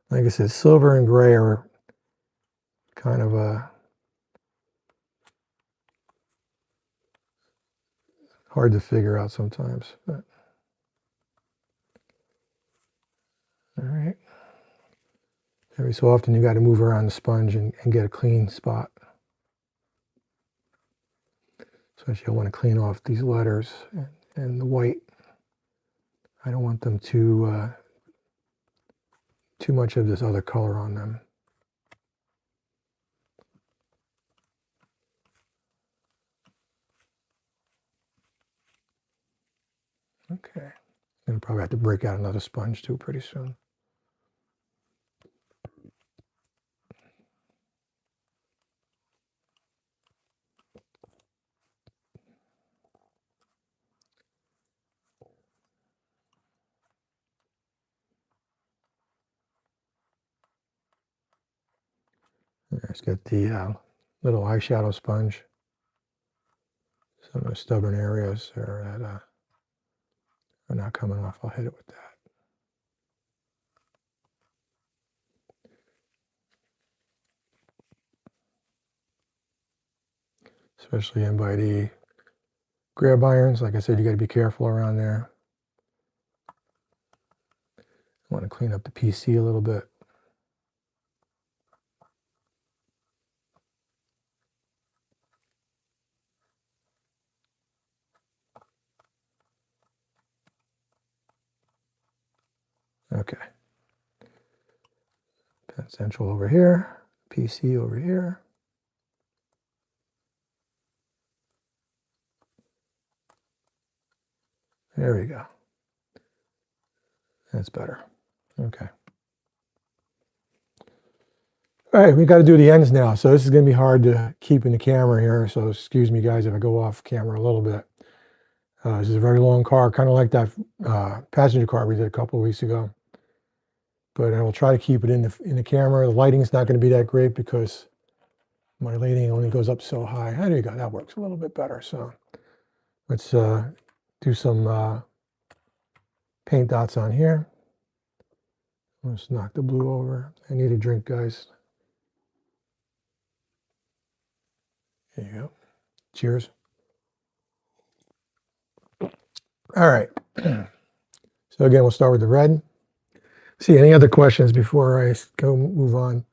Like I said, silver and gray are kind of hard to figure out sometimes. But, all right. Every so often you got to move around the sponge and get a clean spot. Especially I want to clean off these letters and the white. I don't want them too much of this other color on them. Okay. I'm probably have to break out another sponge too pretty soon. Let's get the little eyeshadow sponge. Some of the stubborn areas are not coming off. I'll hit it with that. Especially in by the grab irons. Like I said, you got to be careful around there. I want to clean up the PC a little bit. Okay. Penn Central over here. PC over here. There we go. That's better. Okay. All right, we got to do the ends now. So this is going to be hard to keep in the camera here. So excuse me, guys, if I go off camera a little bit. This is a very long car, kind of like that passenger car we did a couple of weeks ago. But I will try to keep it in the camera. The lighting's not going to be that great because my lighting only goes up so high. There you go. That works a little bit better. So let's do some paint dots on here. Let's knock the blue over. I need a drink, guys. There you go. Cheers. All right. So again, we'll start with the red. See, any other questions before I go move on?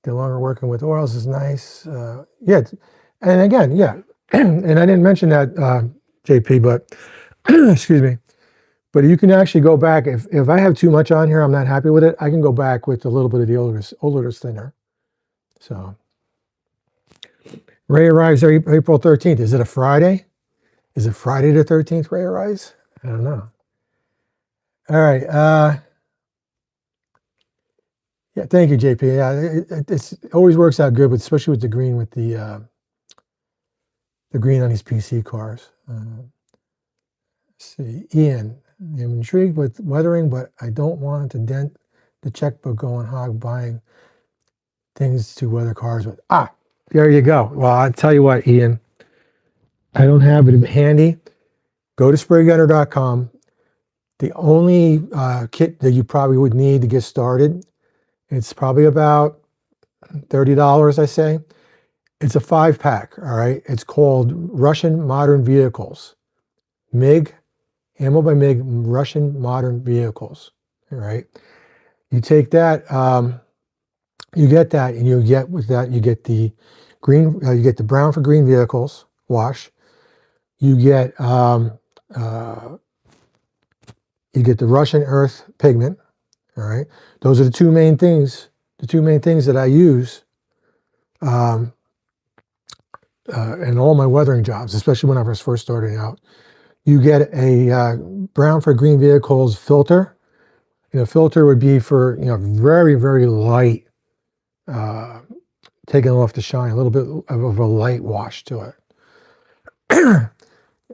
The longer working with oils is nice. Yeah, and again, yeah, and I didn't mention that, JP, but excuse me. But you can actually go back, if I have too much on here, I'm not happy with it, I can go back with a little bit of the odorless thinner. So, Ray arrives April 13th. Is it a Friday? Is it Friday the 13th Ray arrives? I don't know. All right. Yeah, thank you, JP. Yeah, it always works out good, but especially with the green, with the green on these PC cars. Let's see, Ian, I'm intrigued with weathering, but I don't want to dent the checkbook going hog buying things to weather cars with. There you go. Well, I'll tell you what, Ian, I don't have it handy. Go to spraygunner.com. The only kit that you probably would need to get started, it's probably about $30, I say. It's a 5-pack, all right? It's called Russian Modern Vehicles. MiG, Ammo by MiG, Russian Modern Vehicles, all right? You take that, you get that, and you get with that, you get the green, you get the brown for green vehicles wash. You get the Russian earth pigment, all right? Those are the two main things that I use in all my weathering jobs, especially when I was first starting out. You get a brown for green vehicles filter. Filter would be for, very, very light, taking off the shine, a little bit of a light wash to it.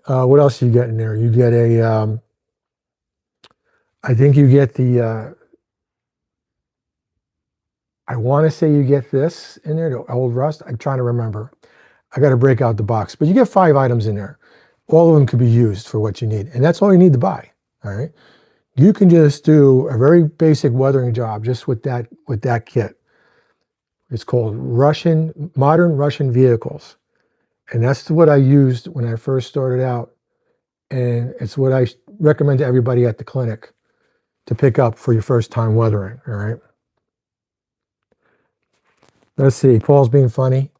What else do you get in there? You get I think you get the, I want to say you get this in there, the old rust. I'm trying to remember. I got to break out the box, but you get 5 items in there. All of them could be used for what you need, and that's all you need to buy. All right, you can just do a very basic weathering job just with that kit. It's called Modern Russian Vehicles, and that's what I used when I first started out, and it's what I recommend to everybody at the clinic to pick up for your first time weathering. All right. Let's see. Paul's being funny.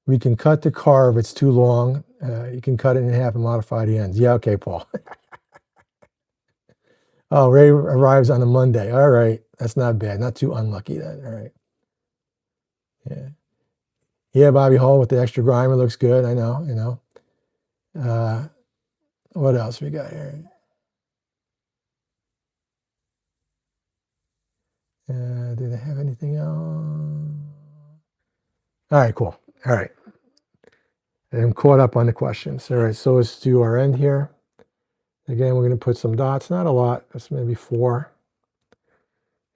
We can cut the car if it's too long. You can cut it in half and modify the ends. Yeah, okay, Paul. Oh, Ray arrives on a Monday. All right. That's not bad. Not too unlucky then. All right. Yeah. Yeah, Bobby Hall with the extra grime. It looks good. I know, what else we got here? Did I have anything else? All right, cool. All right. I'm caught up on the questions. All right, so let's do our end here. Again, we're going to put some dots, not a lot, that's maybe 4.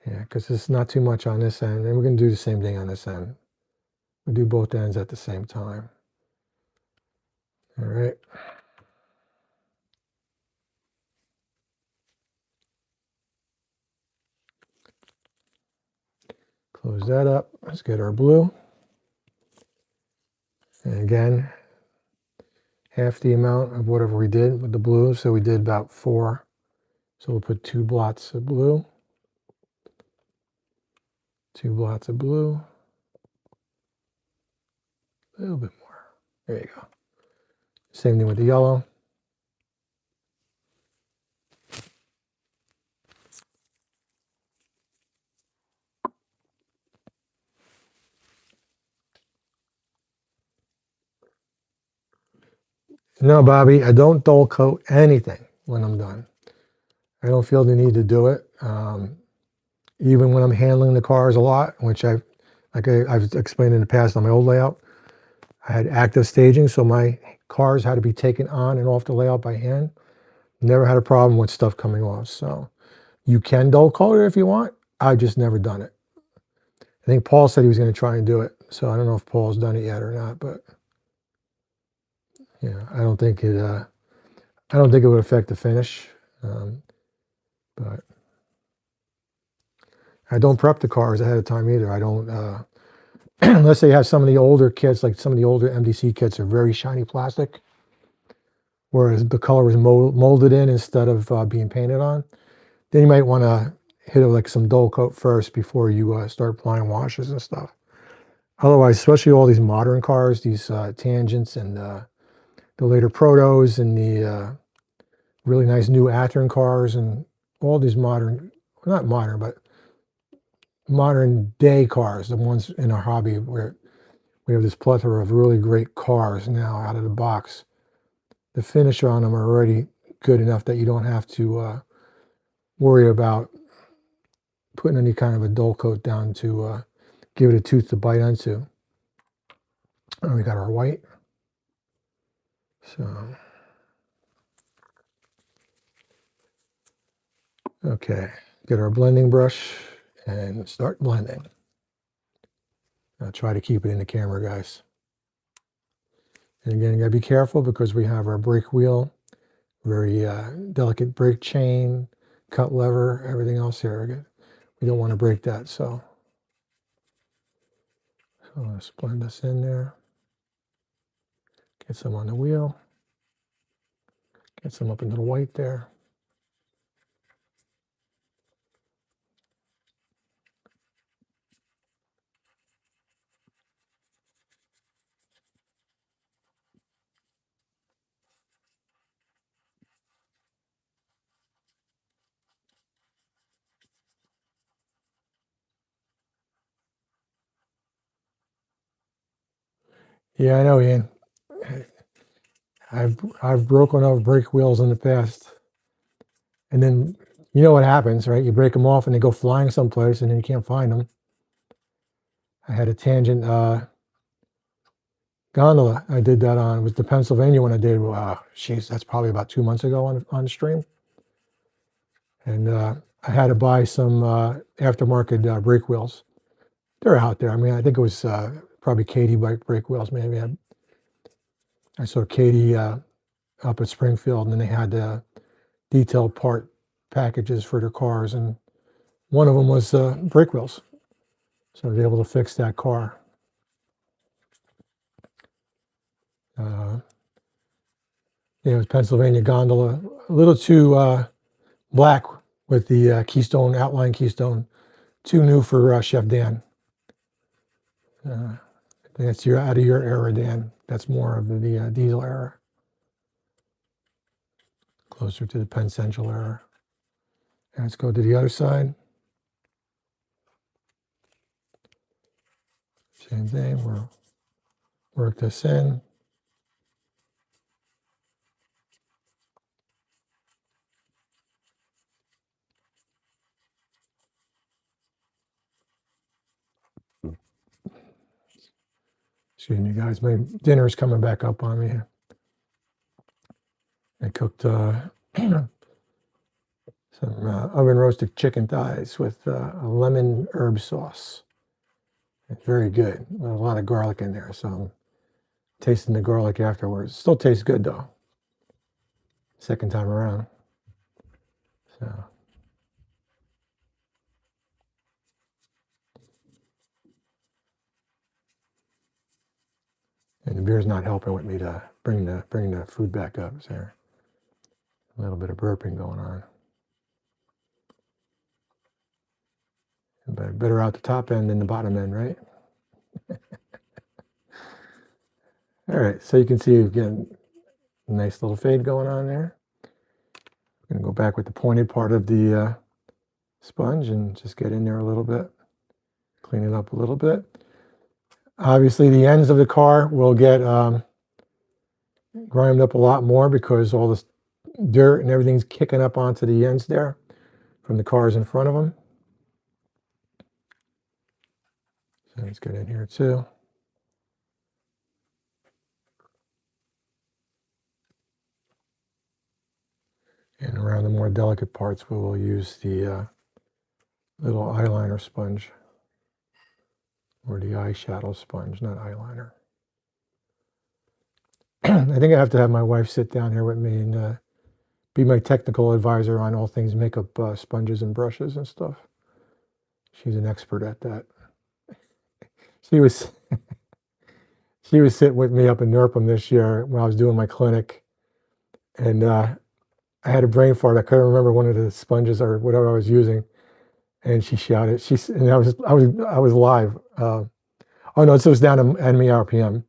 Yeah, because it's not too much on this end. And we're going to do the same thing on this end. We'll do both ends at the same time. All right. Close that up. Let's get our blue. And again, half the amount of whatever we did with the blue. So we did about 4. So we'll put 2 blots of blue. 2 blots of blue. A little bit more. There you go. Same thing with the yellow. No, Bobby, I don't dull coat anything when I'm done. I don't feel the need to do it. Even when I'm handling the cars a lot, which I've explained in the past on my old layout, I had active staging, so my cars had to be taken on and off the layout by hand. Never had a problem with stuff coming off. So you can dull coat it if you want. I've just never done it. I think Paul said he was going to try and do it. So I don't know if Paul's done it yet or not, but yeah, I don't think it would affect the finish. But I don't prep the cars ahead of time either. I don't, unless they have some of the older kits, like some of the older MDC kits are very shiny plastic, whereas the color was molded in instead of being painted on. Then you might want to hit it with like some dull coat first before you start applying washes and stuff. Otherwise, especially all these modern cars, these Tangents and the later Protos and the really nice new Atron cars and all these modern, not modern, but modern day cars, the ones in our hobby where we have this plethora of really great cars now out of the box. The finish on them are already good enough that you don't have to worry about putting any kind of a dull coat down to give it a tooth to bite into. And we got our white. So, okay, get our blending brush and start blending. I'll try to keep it in the camera, guys. And again, you gotta be careful because we have our brake wheel, very delicate brake chain, cut lever, everything else here. We don't want to break that, so let's blend this in there. Get some on the wheel. Get some up into the white there. Yeah, I know, Ian. I've broken off brake wheels in the past, and then you know what happens, right? You break them off and they go flying someplace, and then you can't find them. I had a Tangent gondola. I did that on. It was the Pennsylvania one I did. Jeez, that's probably about 2 months ago on the stream. And I had to buy some aftermarket brake wheels. They're out there. I mean, I think it was probably Katie brake wheels. Maybe I saw Katie up at Springfield, and then they had detailed part packages for their cars, and one of them was brake wheels. So I was able to fix that car. It was Pennsylvania gondola, a little too black with the keystone, outline keystone, too new for Chef Dan. I think that's out of your era, Dan. That's more of the diesel era, closer to the Penn Central era. And let's go to the other side. Same thing. We'll work this in. Excuse me, guys. My dinner's coming back up on me. I cooked some oven roasted chicken thighs with a lemon herb sauce. It's very good. A lot of garlic in there, so I'm tasting the garlic afterwards. Still tastes good though. Second time around. So. And the beer's not helping with me to bring the food back up. So there, a little bit of burping going on. But better out the top end than the bottom end, right? All right, so you can see again, a nice little fade going on there. I'm gonna go back with the pointed part of the sponge and just get in there a little bit, clean it up a little bit. Obviously, the ends of the car will get grimed up a lot more because all this dirt and everything's kicking up onto the ends there from the cars in front of them. So let's get in here too. And around the more delicate parts, we will use the little eyeliner sponge, or the eyeshadow sponge, not eyeliner. I think I have to have my wife sit down here with me and be my technical advisor on all things makeup sponges and brushes and stuff. She's an expert at that. She was she was sitting with me up in Nurpum this year when I was doing my clinic, and I had a brain fart. I couldn't remember one of the sponges or whatever I was using, and she shouted. And I was live. Oh no, it was down to enemy RPM,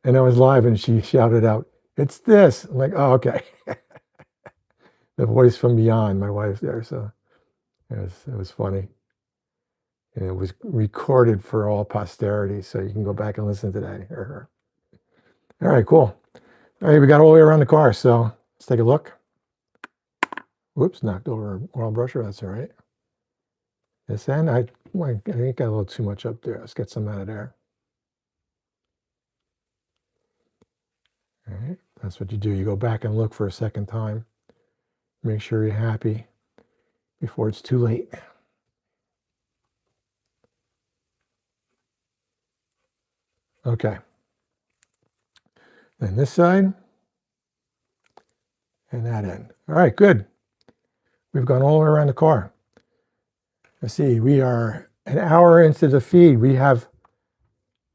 and I was live, and she shouted out, "It's this!" I'm like, "Oh, okay." The voice from beyond, my wife there. So it was funny, and it was recorded for all posterity, so you can go back and listen to that. All right, cool. All right, we got all the way around the car, so let's take a look. Whoops, knocked over an oil brusher. That's all right. This end, I think got a little too much up there. Let's get some out of there. All right, that's what you do. You go back and look for a second time. Make sure you're happy before it's too late. Okay. Then this side and that end. All right, good. We've gone all the way around the car. Let's see, we are an hour into the feed. We have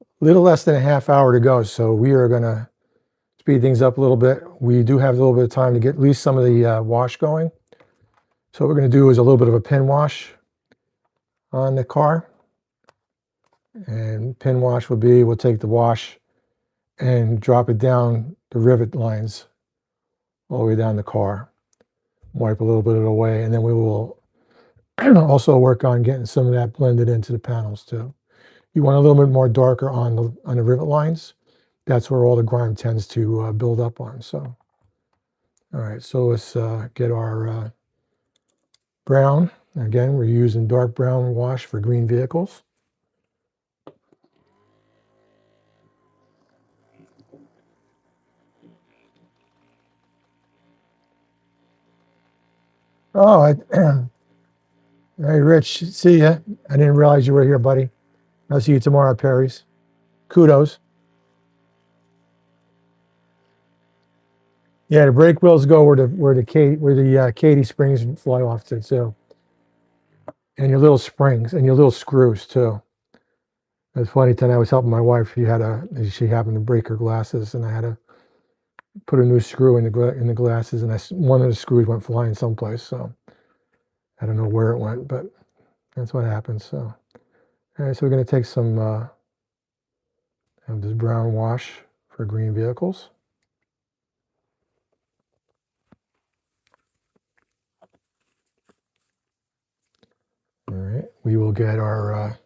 a little less than a half hour to go, so we are going to speed things up a little bit. We do have a little bit of time to get at least some of the wash going. So what we're going to do is a little bit of a pin wash on the car. And pin wash would be, we'll take the wash and drop it down the rivet lines all the way down the car. Wipe a little bit of it away, and then we will also work on getting some of that blended into the panels too. You want a little bit more darker on the rivet lines. That's where all the grime tends to build up on. So, all right, so let's get our brown. Again, we're using dark brown wash for green vehicles. Oh, hey, Rich, see ya. I didn't realize you were here, buddy. I'll see you tomorrow at Perry's. Kudos. Yeah, the brake wheels go where the Katy springs fly off to too, and your little springs and your little screws too. It's funny. Tonight I was helping my wife. She happened to break her glasses, and I had to put a new screw in the glasses, and one of the screws went flying someplace. So I don't know where it went, but that's what happens. So, all right, so we're going to take some of this brown wash for green vehicles. All right, we will get our,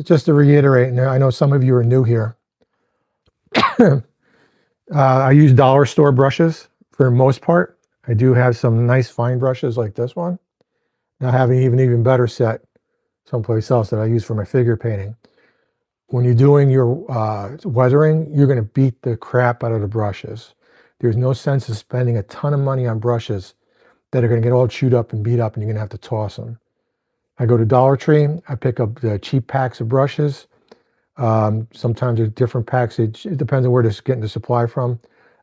just to reiterate, and I know some of you are new here. I use dollar store brushes for the most part. I do have some nice fine brushes like this one. I have an even better set someplace else that I use for my figure painting. When you're doing your weathering, you're going to beat the crap out of the brushes. There's no sense of spending a ton of money on brushes that are going to get all chewed up and beat up, and you're going to have to toss them. I go to Dollar Tree. I pick up the cheap packs of brushes. Sometimes there's different packs. It depends on where they're getting the supply from.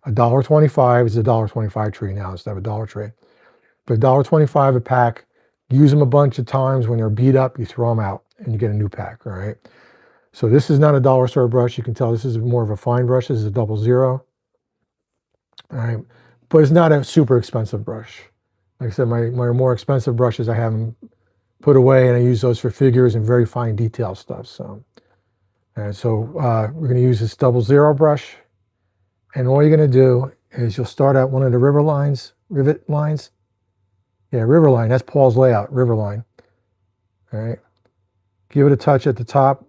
$1.25 is a $1.25 tree now instead of a Dollar Tree. But $1.25 a pack. Use them a bunch of times. When they're beat up, you throw them out and you get a new pack. All right. So this is not a dollar store brush. You can tell this is more of a fine brush. This is a 00. All right, but it's not a super expensive brush. Like I said, my more expensive brushes, I have them put away, and I use those for figures and very fine detail stuff. So, and so we're going to use this 00 brush, and all you're going to do is you'll start at one of the rivet lines. Yeah, river line. That's Paul's layout, river line. All right, give it a touch at the top,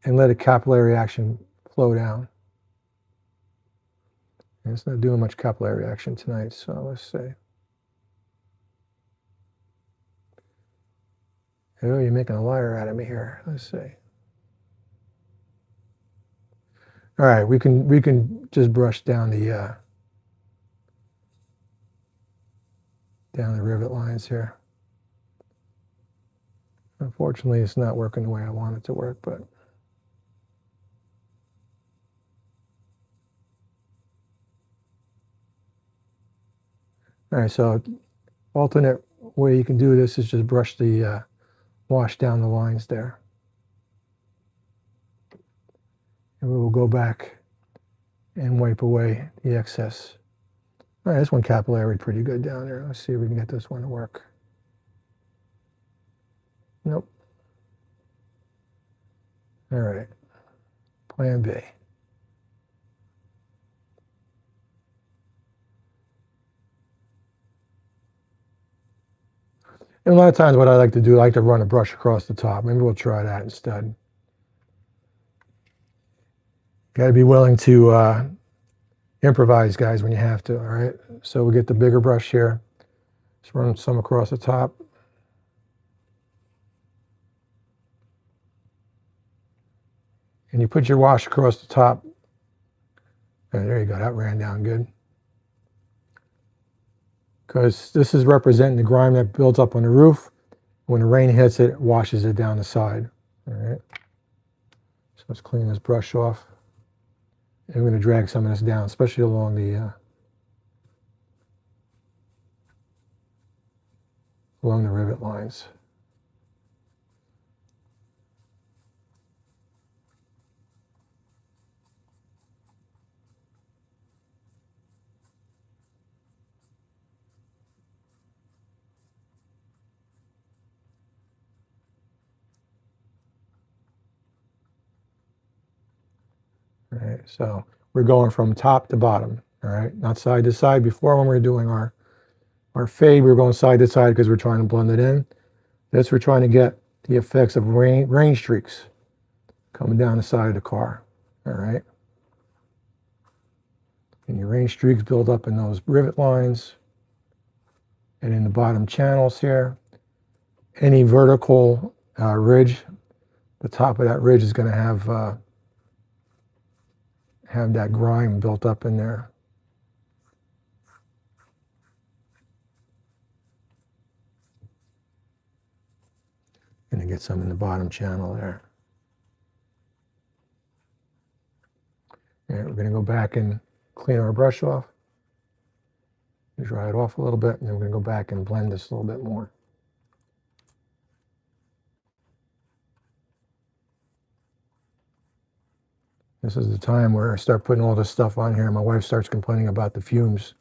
and let a capillary action flow down. And it's not doing much capillary action tonight, so let's see. Oh, you're making a liar out of me here. Let's see. All right, we can just brush down the rivet lines here. Unfortunately, it's not working the way I want it to work, but all right. So, alternate way you can do this is just brush the wash down the lines there, and we will go back and wipe away the excess. All right, this one capillary pretty good down there. Let's see if we can get this one to work. Nope. All right, plan B. And a lot of times what I like to do, I like to run a brush across the top. Maybe we'll try that instead. Got to be willing to improvise, guys, when you have to, all right? So we get the bigger brush here. Just run some across the top. And you put your wash across the top. And there you go, that ran down good. Because this is representing the grime that builds up on the roof. When the rain hits it, it washes it down the side. All right. So let's clean this brush off. And we're going to drag some of this down, especially along the rivet lines. All right, so we're going from top to bottom, all right? Not side to side. Before, when we were doing our fade, we were going side to side because we're trying to blend it in. This, we're trying to get the effects of rain streaks coming down the side of the car, all right? And your rain streaks build up in those rivet lines and in the bottom channels here. Any vertical ridge, the top of that ridge is going to have that grime built up in there. And to get some in the bottom channel there. And we're going to go back and clean our brush off. Dry it off a little bit, and then we're going to go back and blend this a little bit more. This is the time where I start putting all this stuff on here. My wife starts complaining about the fumes.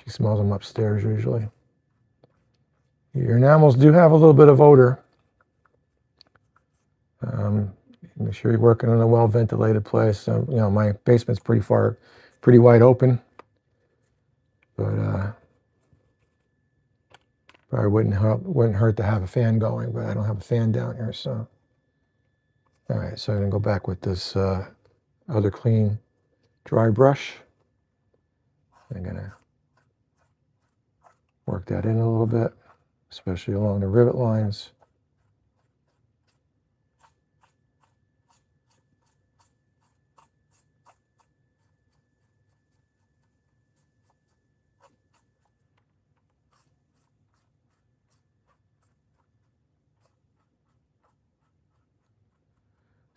She smells them upstairs usually. Your enamels do have a little bit of odor. Make sure you're working in a well-ventilated place. You know, my basement's pretty wide open, but probably wouldn't hurt to have a fan going. But I don't have a fan down here, so. All right, so I'm gonna go back with this other clean, dry brush. I'm gonna work that in a little bit, especially along the rivet lines.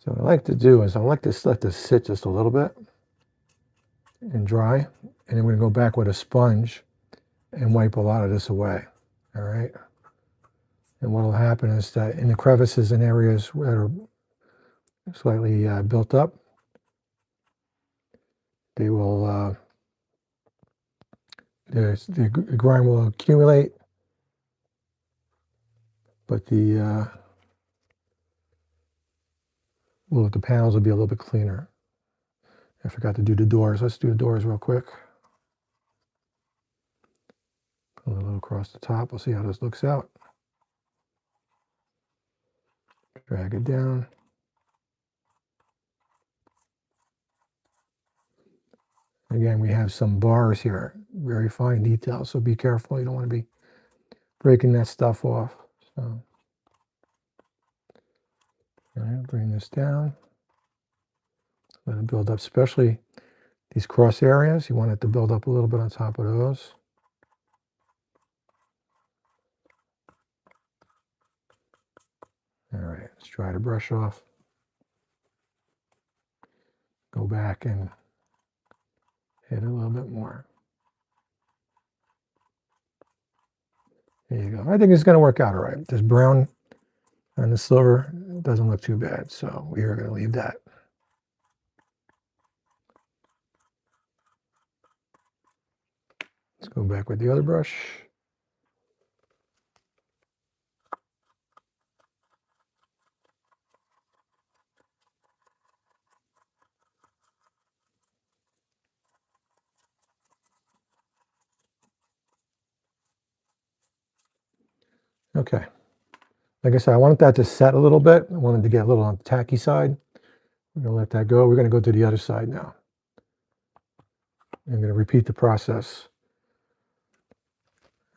So what I like to do is I like to let this sit just a little bit and dry, and then we're gonna go back with a sponge and wipe a lot of this away, all right? And what will happen is that in the crevices and areas that are slightly built up, they will, the grime will accumulate, but the panels will be a little bit cleaner. I forgot to do the doors. Let's do the doors real quick. Put a little across the top. We'll see how this looks out. Drag it down. Again, we have some bars here, very fine detail, so be careful. You don't want to be breaking that stuff off. So, all right, bring this down. Let it build up, especially these cross areas. You want it to build up a little bit on top of those. All right, let's try to brush off. Go back and hit a little bit more. There you go. I think it's going to work out all right. This brown and the silver doesn't look too bad, so we are going to leave that. Let's go back with the other brush. Okay. Like I said, I wanted that to set a little bit. I wanted to get a little on the tacky side. We're going to let that go. We're going to go to the other side now. I'm going to repeat the process.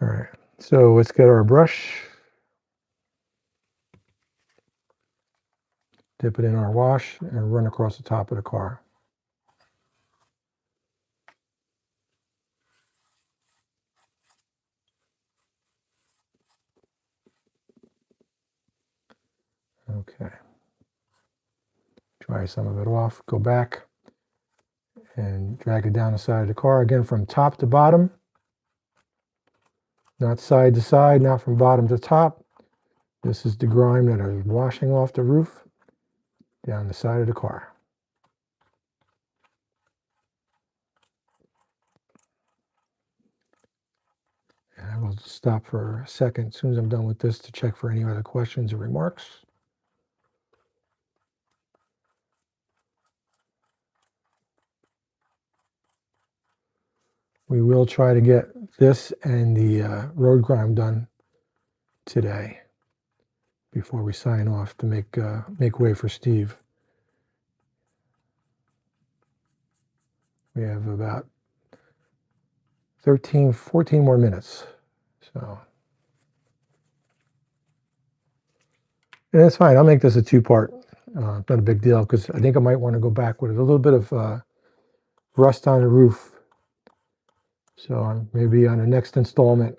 All right. So let's get our brush. Dip it in our wash and run across the top of the car. Okay. Dry some of it off. Go back and drag it down the side of the car. Again, from top to bottom. Not side to side, not from bottom to top. This is the grime that is washing off the roof down the side of the car. And I will stop for a second as soon as I'm done with this to check for any other questions or remarks. We will try to get this and the road grime done today before we sign off to make way for Steve. We have about 13, 14 more minutes. So, and that's fine. I'll make this a two-part. Not a big deal because I think I might want to go back with a little bit of rust on the roof. So maybe on the next installment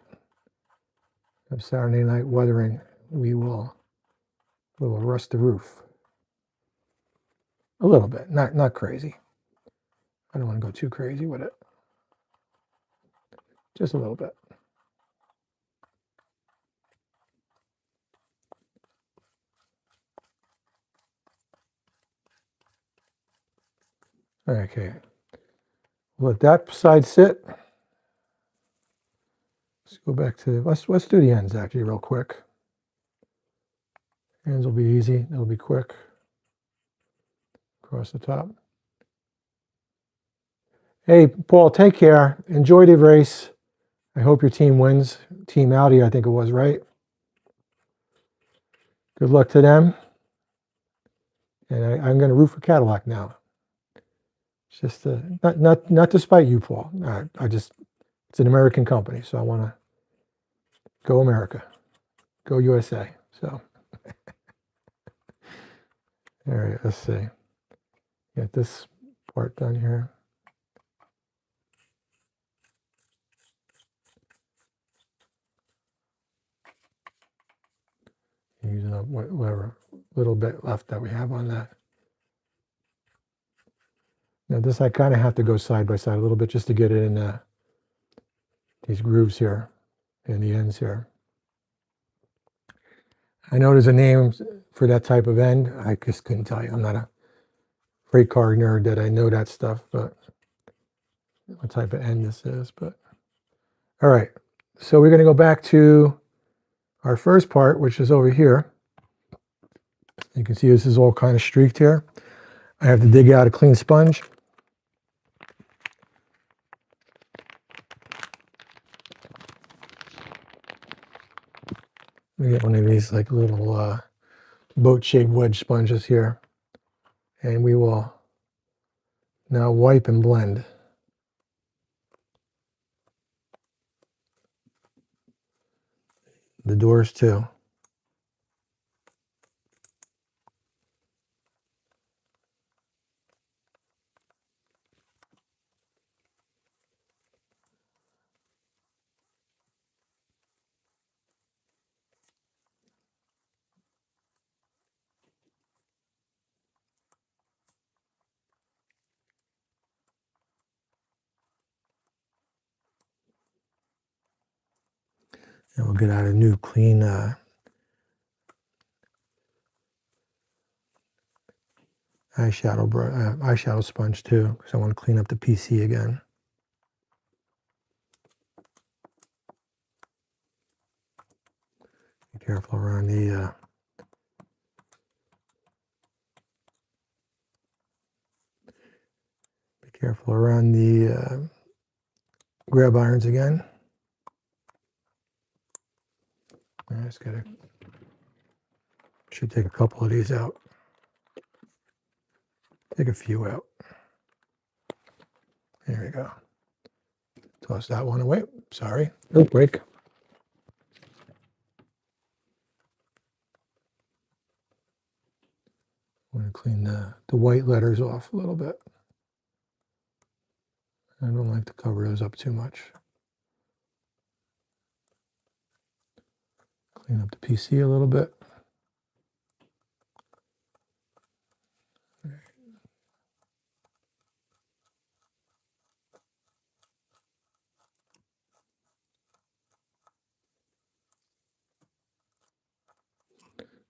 of Saturday Night Weathering, we will rust the roof. A little bit, not crazy. I don't want to go too crazy with it. Just a little bit. Okay. Let that side sit. Let's go back to, let's do the ends actually real quick. Ends will be easy, it'll be quick. Across the top. Hey, Paul, take care. Enjoy the race. I hope your team wins. Team Audi, I think it was, right? Good luck to them. And I'm going to root for Cadillac now. It's just not to spite you, Paul. It's an American company, so I want to go America, go USA. So, all right, let's see. Get this part done here. Using up whatever little bit left that we have on that. Now this I kind of have to go side by side a little bit just to get it in these grooves here and the ends here. I know there's a name for that type of end. I just couldn't tell you. I'm not a freight car nerd that I know that stuff, but what type of end this is. But all right, so we're going to go back to our first part, which is over here. You can see this is all kind of streaked here. I have to dig out a clean sponge. We get one of these like little boat-shaped wedge sponges here, and we will now wipe and blend. the doors too. And we'll get out a new clean eyeshadow sponge too, because I want to clean up the PC again. Be careful around the grab irons again. I just gotta, should take a couple of these out. Take a few out. There we go. Toss that one away. Sorry. No break. I want to clean the white letters off a little bit. I don't like to cover those up too much. Clean up the PC a little bit.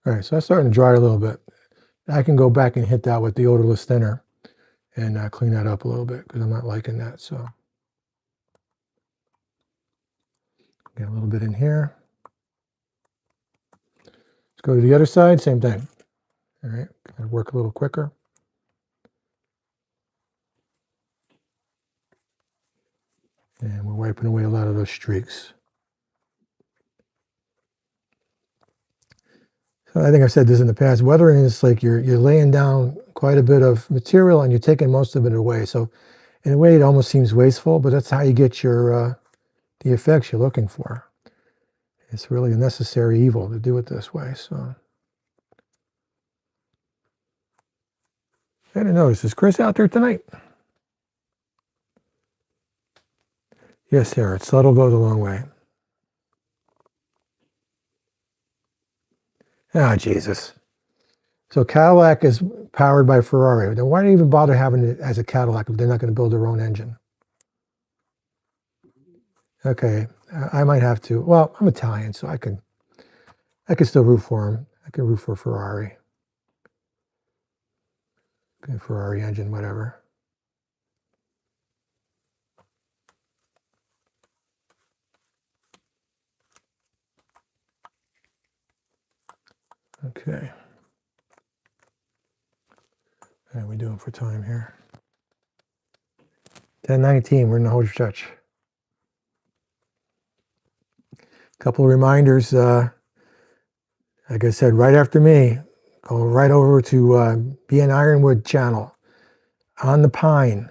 All right, so that's starting to dry a little bit. I can go back and hit that with the odorless thinner and clean that up a little bit because I'm not liking that. So get a little bit in here. Let's go to the other side, same thing. All right, gotta work a little quicker. And we're wiping away a lot of those streaks. So I think I've said this in the past, weathering is like you're laying down quite a bit of material and you're taking most of it away. So in a way it almost seems wasteful, but that's how you get your the effects you're looking for. It's really a necessary evil to do it this way. So I didn't notice, is Chris out there tonight? Yes, Sarah, subtle goes a long way. Ah, Jesus. So Cadillac is powered by Ferrari. Then why do you even bother having it as a Cadillac if they're not going to build their own engine? Okay, I might have to. Well, I'm Italian, so I can still root for them. I can root for Ferrari. Okay, Ferrari engine, whatever. Okay. How are we doing for time here? 10:19, we're in the home stretch. Couple of reminders, like I said, right after me, go right over to BN Ironwood channel, On the Pine.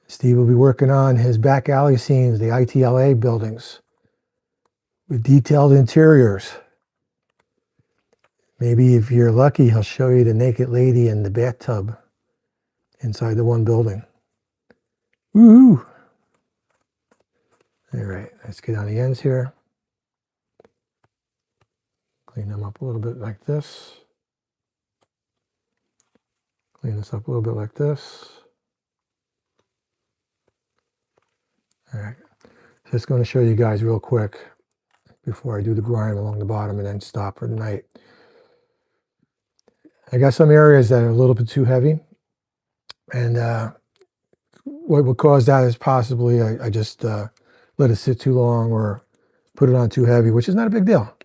Steve will be working on his back alley scenes, the ITLA buildings, with detailed interiors. Maybe if you're lucky, he'll show you the naked lady in the bathtub inside the one building. Woohoo! All right, let's get on the ends here. Clean them up a little bit like this. Clean this up a little bit like this. All right, just going to show you guys real quick before I do the grime along the bottom and then stop for the night. I got some areas that are a little bit too heavy, and what would cause that is possibly I just let it sit too long or put it on too heavy, which is not a big deal.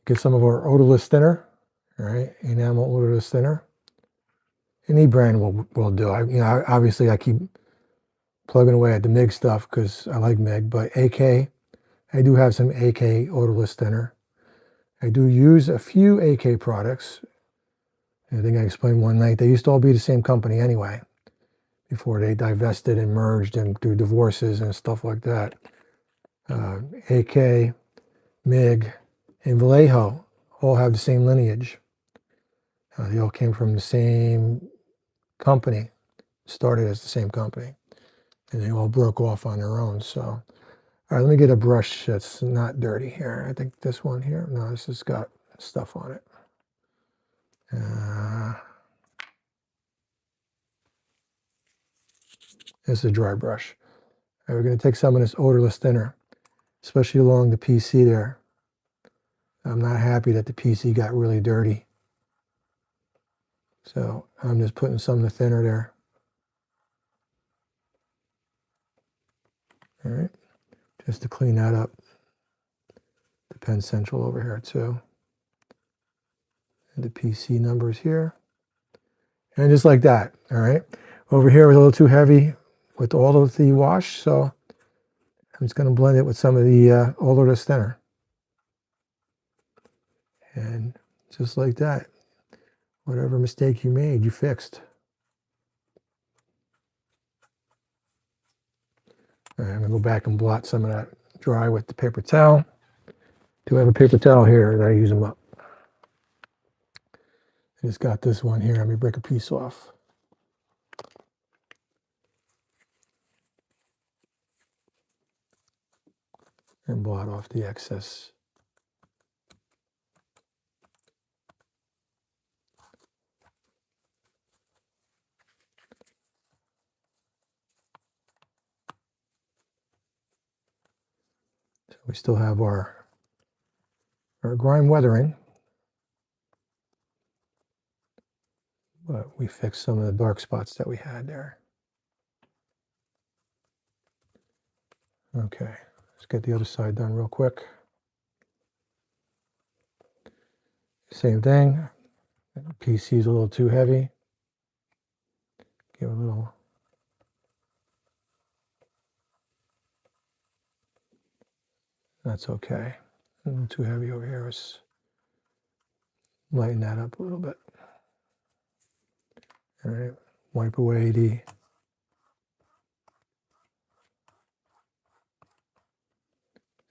Get some of our odorless thinner, all right, enamel odorless thinner. Any brand will do. Obviously I keep plugging away at the MIG stuff because I like MIG, but AK, I do have some AK odorless thinner. I do use a few AK products. I think I explained one night, they used to all be the same company anyway, before they divested and merged and through divorces and stuff like that. AK, MiG, and Vallejo all have the same lineage. They all came from the same company, started as the same company, and they all broke off on their own. So, all right, let me get a brush that's not dirty here. I think this one here, no, this has got stuff on it. This is a dry brush. All right, we're going to take some of this odorless thinner, especially along the PC there. I'm not happy that the PC got really dirty. So I'm just putting some of the thinner there. All right, just to clean that up. The Penn Central over here too. And the PC numbers here. And just like that, all right. Over here was a little too heavy with all of the wash, so I'm just going to blend it with some of the odorless thinner. And just like that, whatever mistake you made, you fixed. All right, I'm going to go back and blot some of that dry with the paper towel. Do I have a paper towel here that I use them up? I just got this one here. Let me break a piece off. And blot off the excess. So we still have our grime weathering, but we fixed some of the dark spots that we had there. Okay, let's get the other side done real quick. Same thing. PC is a little too heavy. Give a little. That's okay. A little too heavy over here. Let's lighten that up a little bit. All right, wipe away the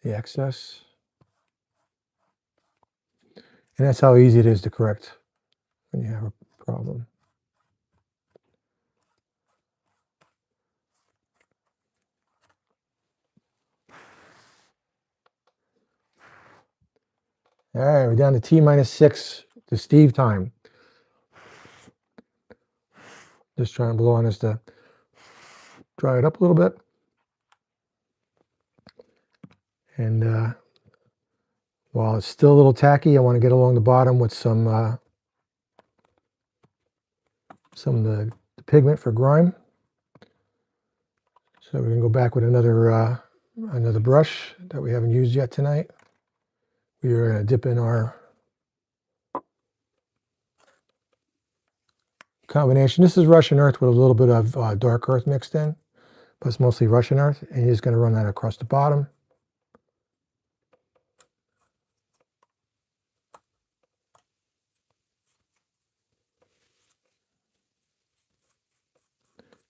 excess. And that's how easy it is to correct when you have a problem. All right, we're down to T-6 to Steve time. Just trying to blow on this to dry it up a little bit. And while it's still a little tacky, I want to get along the bottom with some of the pigment for grime. So we're going to go back with another brush that we haven't used yet tonight. We are going to dip in our combination. This is Russian earth with a little bit of dark earth mixed in, but it's mostly Russian earth. And you're just going to run that across the bottom.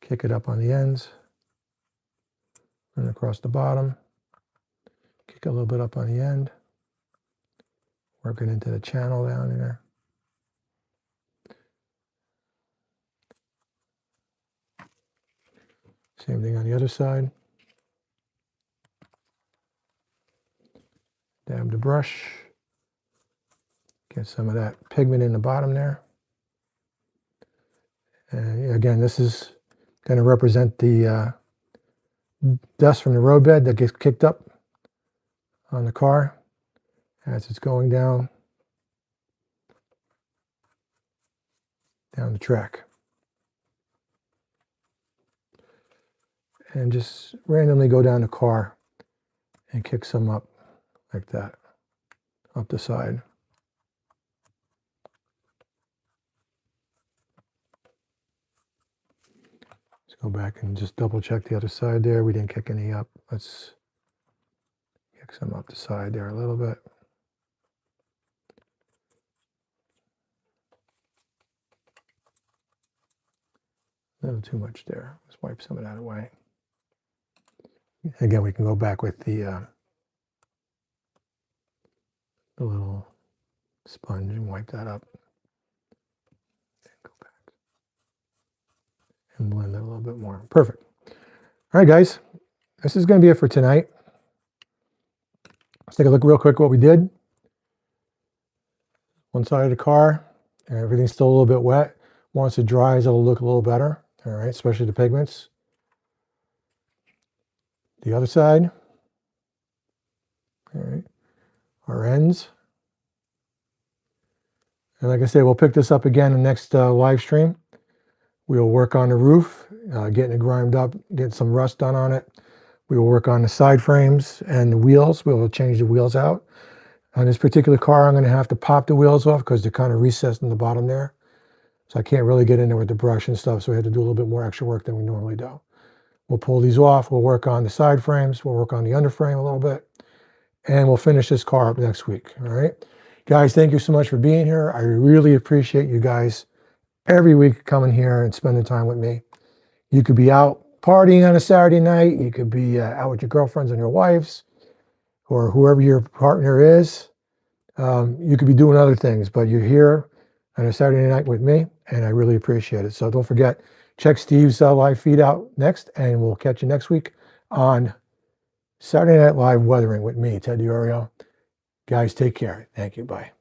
Kick it up on the ends. Run across the bottom. Kick a little bit up on the end. Work it into the channel down there. Same thing on the other side. Dab the brush. Get some of that pigment in the bottom there. And again, this is going to represent the dust from the roadbed that gets kicked up on the car as it's going down the track. And just randomly go down the car and kick some up like that, up the side. Let's go back and just double check the other side there. We didn't kick any up. Let's kick some up the side there a little bit. A little too much there. Let's wipe some of that away. Again, we can go back with the the little sponge and wipe that up. Go back and blend it a little bit more. Perfect. All right, guys, this is going to be it for tonight. Let's take a look real quick at what we did. One side of the car, everything's still a little bit wet. Once it dries, it'll look a little better. All right, especially the pigments. The other side. All right, our ends. And like I said, we'll pick this up again in the next live stream. We'll work on the roof, getting it grimed up, get some rust done on it. We will work on the side frames and the wheels. We will change the wheels out. On this particular car, I'm going to have to pop the wheels off because they're kind of recessed in the bottom there. So I can't really get in there with the brush and stuff, so we have to do a little bit more extra work than we normally do. We'll pull these off. We'll work on the side frames. We'll work on the underframe a little bit. And we'll finish this car up next week. All right? Guys, thank you so much for being here. I really appreciate you guys every week coming here and spending time with me. You could be out partying on a Saturday night. You could be out with your girlfriends and your wives or whoever your partner is. You could be doing other things, but you're here on a Saturday night with me, and I really appreciate it. So don't forget, check Steve's live feed out next, and we'll catch you next week on Saturday Night Live Weathering with me, Ted DiOrio. Guys, take care. Thank you. Bye.